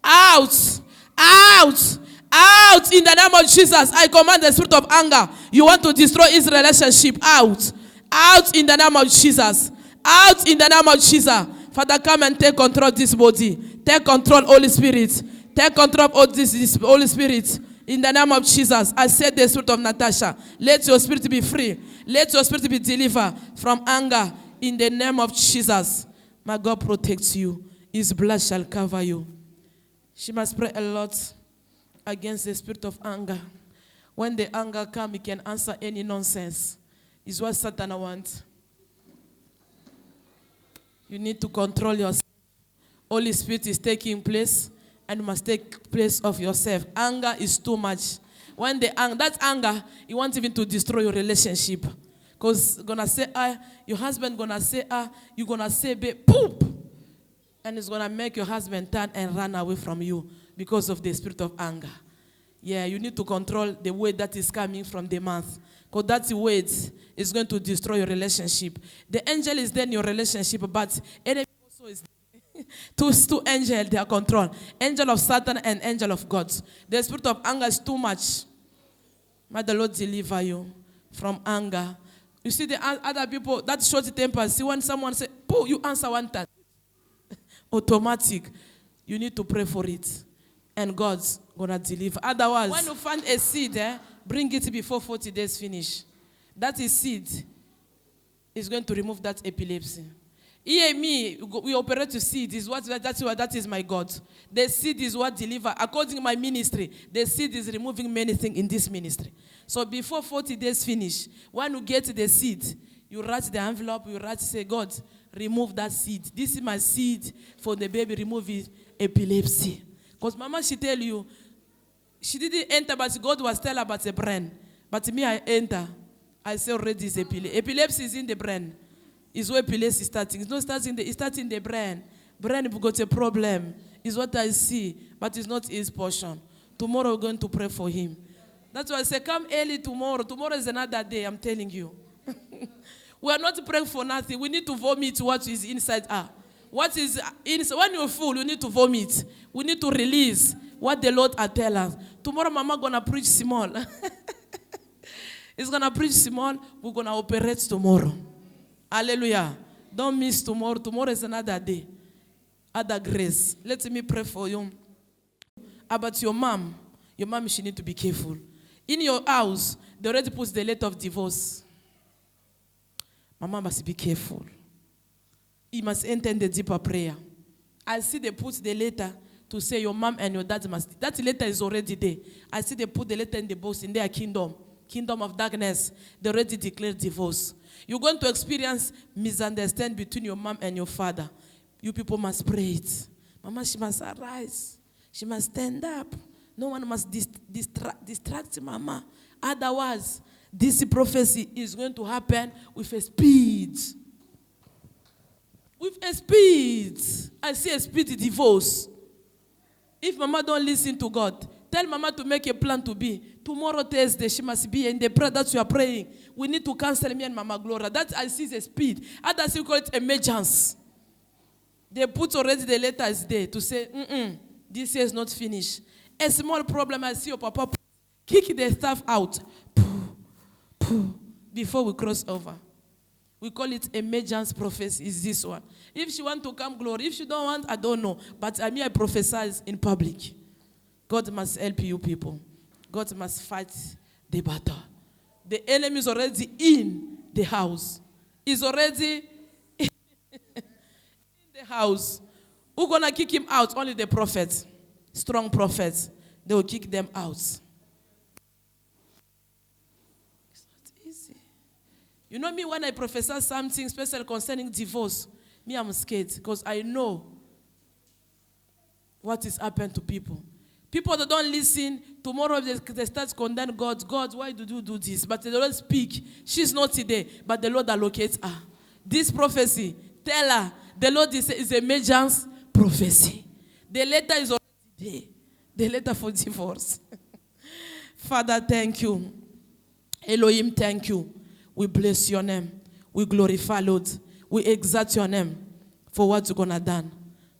Out. Out. Out in the name of Jesus. I command the spirit of anger. You want to destroy his relationship. Out. Out in the name of Jesus. Out in the name of Jesus. Father, come and take control of this body. Take control, Holy Spirit. Take control of all this Holy Spirit. In the name of Jesus, I said the spirit of Natasha. Let your spirit be free. Let your spirit be delivered from anger. In the name of Jesus. My God protects you. His blood shall cover you. She must pray a lot against the spirit of anger. When the anger comes, he can answer any nonsense. It's what Satan wants. You need to control yourself. Holy Spirit is taking place, and you must take place of yourself. Anger is too much. When that anger, you want even to destroy your relationship. Because gonna say your husband gonna say you're gonna say poop. And it's gonna make your husband turn and run away from you because of the spirit of anger. Yeah, you need to control the word that is coming from the mouth. Because that word is going to destroy your relationship. The angel is there in your relationship, but enemy also is there. Two angels, they are control. Angel of Satan and angel of God. The spirit of anger is too much. May the Lord deliver you from anger. You see the other people, that short temper, see when someone says, "Pooh," you answer one time. Automatic. You need to pray for it. And God's going to deliver. Otherwise, when you find a seed, bring it before 40 days finish. That is seed. Is going to remove that epilepsy. We operate to seed. That is my God. The seed is what deliver. According to my ministry, the seed is removing many things in this ministry. So before 40 days finish, when you get the seed, you write the envelope, you write, say, God, remove that seed. This is my seed for the baby, remove it, epilepsy. Because Mama, she tell you, she didn't enter, but God was telling her about the brain. But me, I enter. I say already it's epilepsy. Epilepsy is in the brain. It's where epilepsy is starting. It's not starting it's starting the brain. Brain got a problem. It's what I see, but it's not his portion. Tomorrow we're going to pray for him. That's why I say, come early tomorrow. Tomorrow is another day, I'm telling you. We are not praying for nothing. We need to vomit what is inside us. What is inside? When you're full, you need to vomit. We need to release what the Lord has tell us. Tomorrow, Mama gonna preach small. He's gonna preach small. We're gonna operate tomorrow. Hallelujah. Don't miss tomorrow. Tomorrow is another day. Other grace. Let me pray for you. About your mom. Your mom, she need to be careful. In your house, they already put the letter of divorce. Mama must be careful. He must enter in the deeper prayer. I see they put the letter to say your mom and your dad must. That letter is already there. I see they put the letter in the box in their kingdom. Kingdom of darkness. They already declared divorce. You're going to experience misunderstanding between your mom and your father. You people must pray it. Mama, she must arise. She must stand up. No one must distract Mama. Otherwise, this prophecy is going to happen with a speed. With a speed. I see a speedy divorce. If Mama don't listen to God, tell Mama to make a plan to be. Tomorrow, Thursday, she must be in the prayer that you are praying. We need to cancel me and Mama Gloria. That I see the speed. Others you call it emergence. They put already the letters there to say, this year is not finished. A small problem, I see your papa kick the stuff out. Before we cross over. We call it emergence prophecy, is this one. If she want to come, glory. If she don't want, I don't know. But I prophesize in public. God must help you people. God must fight the battle. The enemy is already in the house. He's already in the house. Who's going to kick him out? Only the prophets. Strong prophets. They will kick them out. You know me, when I prophesy something special concerning divorce, me, I'm scared because I know what is happening to people. People that don't listen, tomorrow they start condemning God. God, why do you do this? But they don't speak. She's not today, but the Lord allocates her. This prophecy, tell her, the Lord is emergence prophecy. The letter is already The letter for divorce. Father, thank you. Elohim, thank you. We bless your name. We glorify, Lord. We exalt your name for what you're going to do.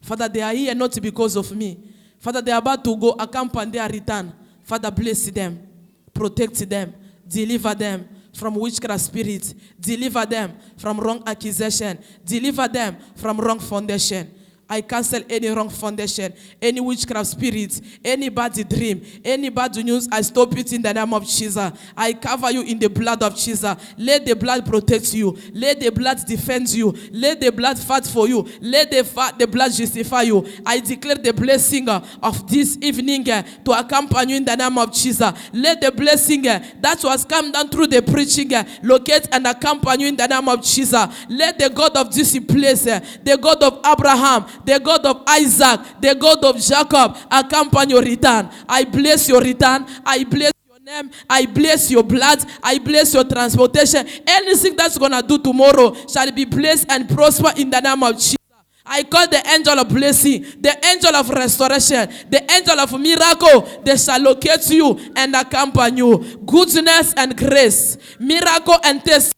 Father, they are here not because of me. Father, they are about to go accompany their return. Father, bless them. Protect them. Deliver them from witchcraft spirits. Deliver them from wrong accusation. Deliver them from wrong foundation. I cancel any wrong foundation, any witchcraft spirits, any bad dream, any bad news. I stop it in the name of Jesus. I cover you in the blood of Jesus. Let the blood protect you. Let the blood defend you. Let the blood fight for you. Let the blood justify you. I declare the blessing of this evening to accompany you in the name of Jesus. Let the blessing that was come down through the preaching locate and accompany you in the name of Jesus. Let the God of this place, the God of Abraham, the God of Isaac, the God of Jacob, accompany your return. I bless your return. I bless your name. I bless your blood. I bless your transportation. Anything that's going to do tomorrow shall be blessed and prosper in the name of Jesus. I call the angel of blessing, the angel of restoration, the angel of miracle. They shall locate you and accompany you. Goodness and grace, miracle and testimony.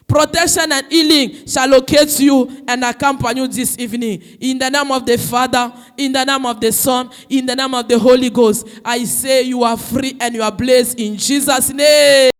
Protection and healing shall locate you and accompany you this evening. In the name of the Father, in the name of the Son, in the name of the Holy Ghost, I say you are free and you are blessed in Jesus' name.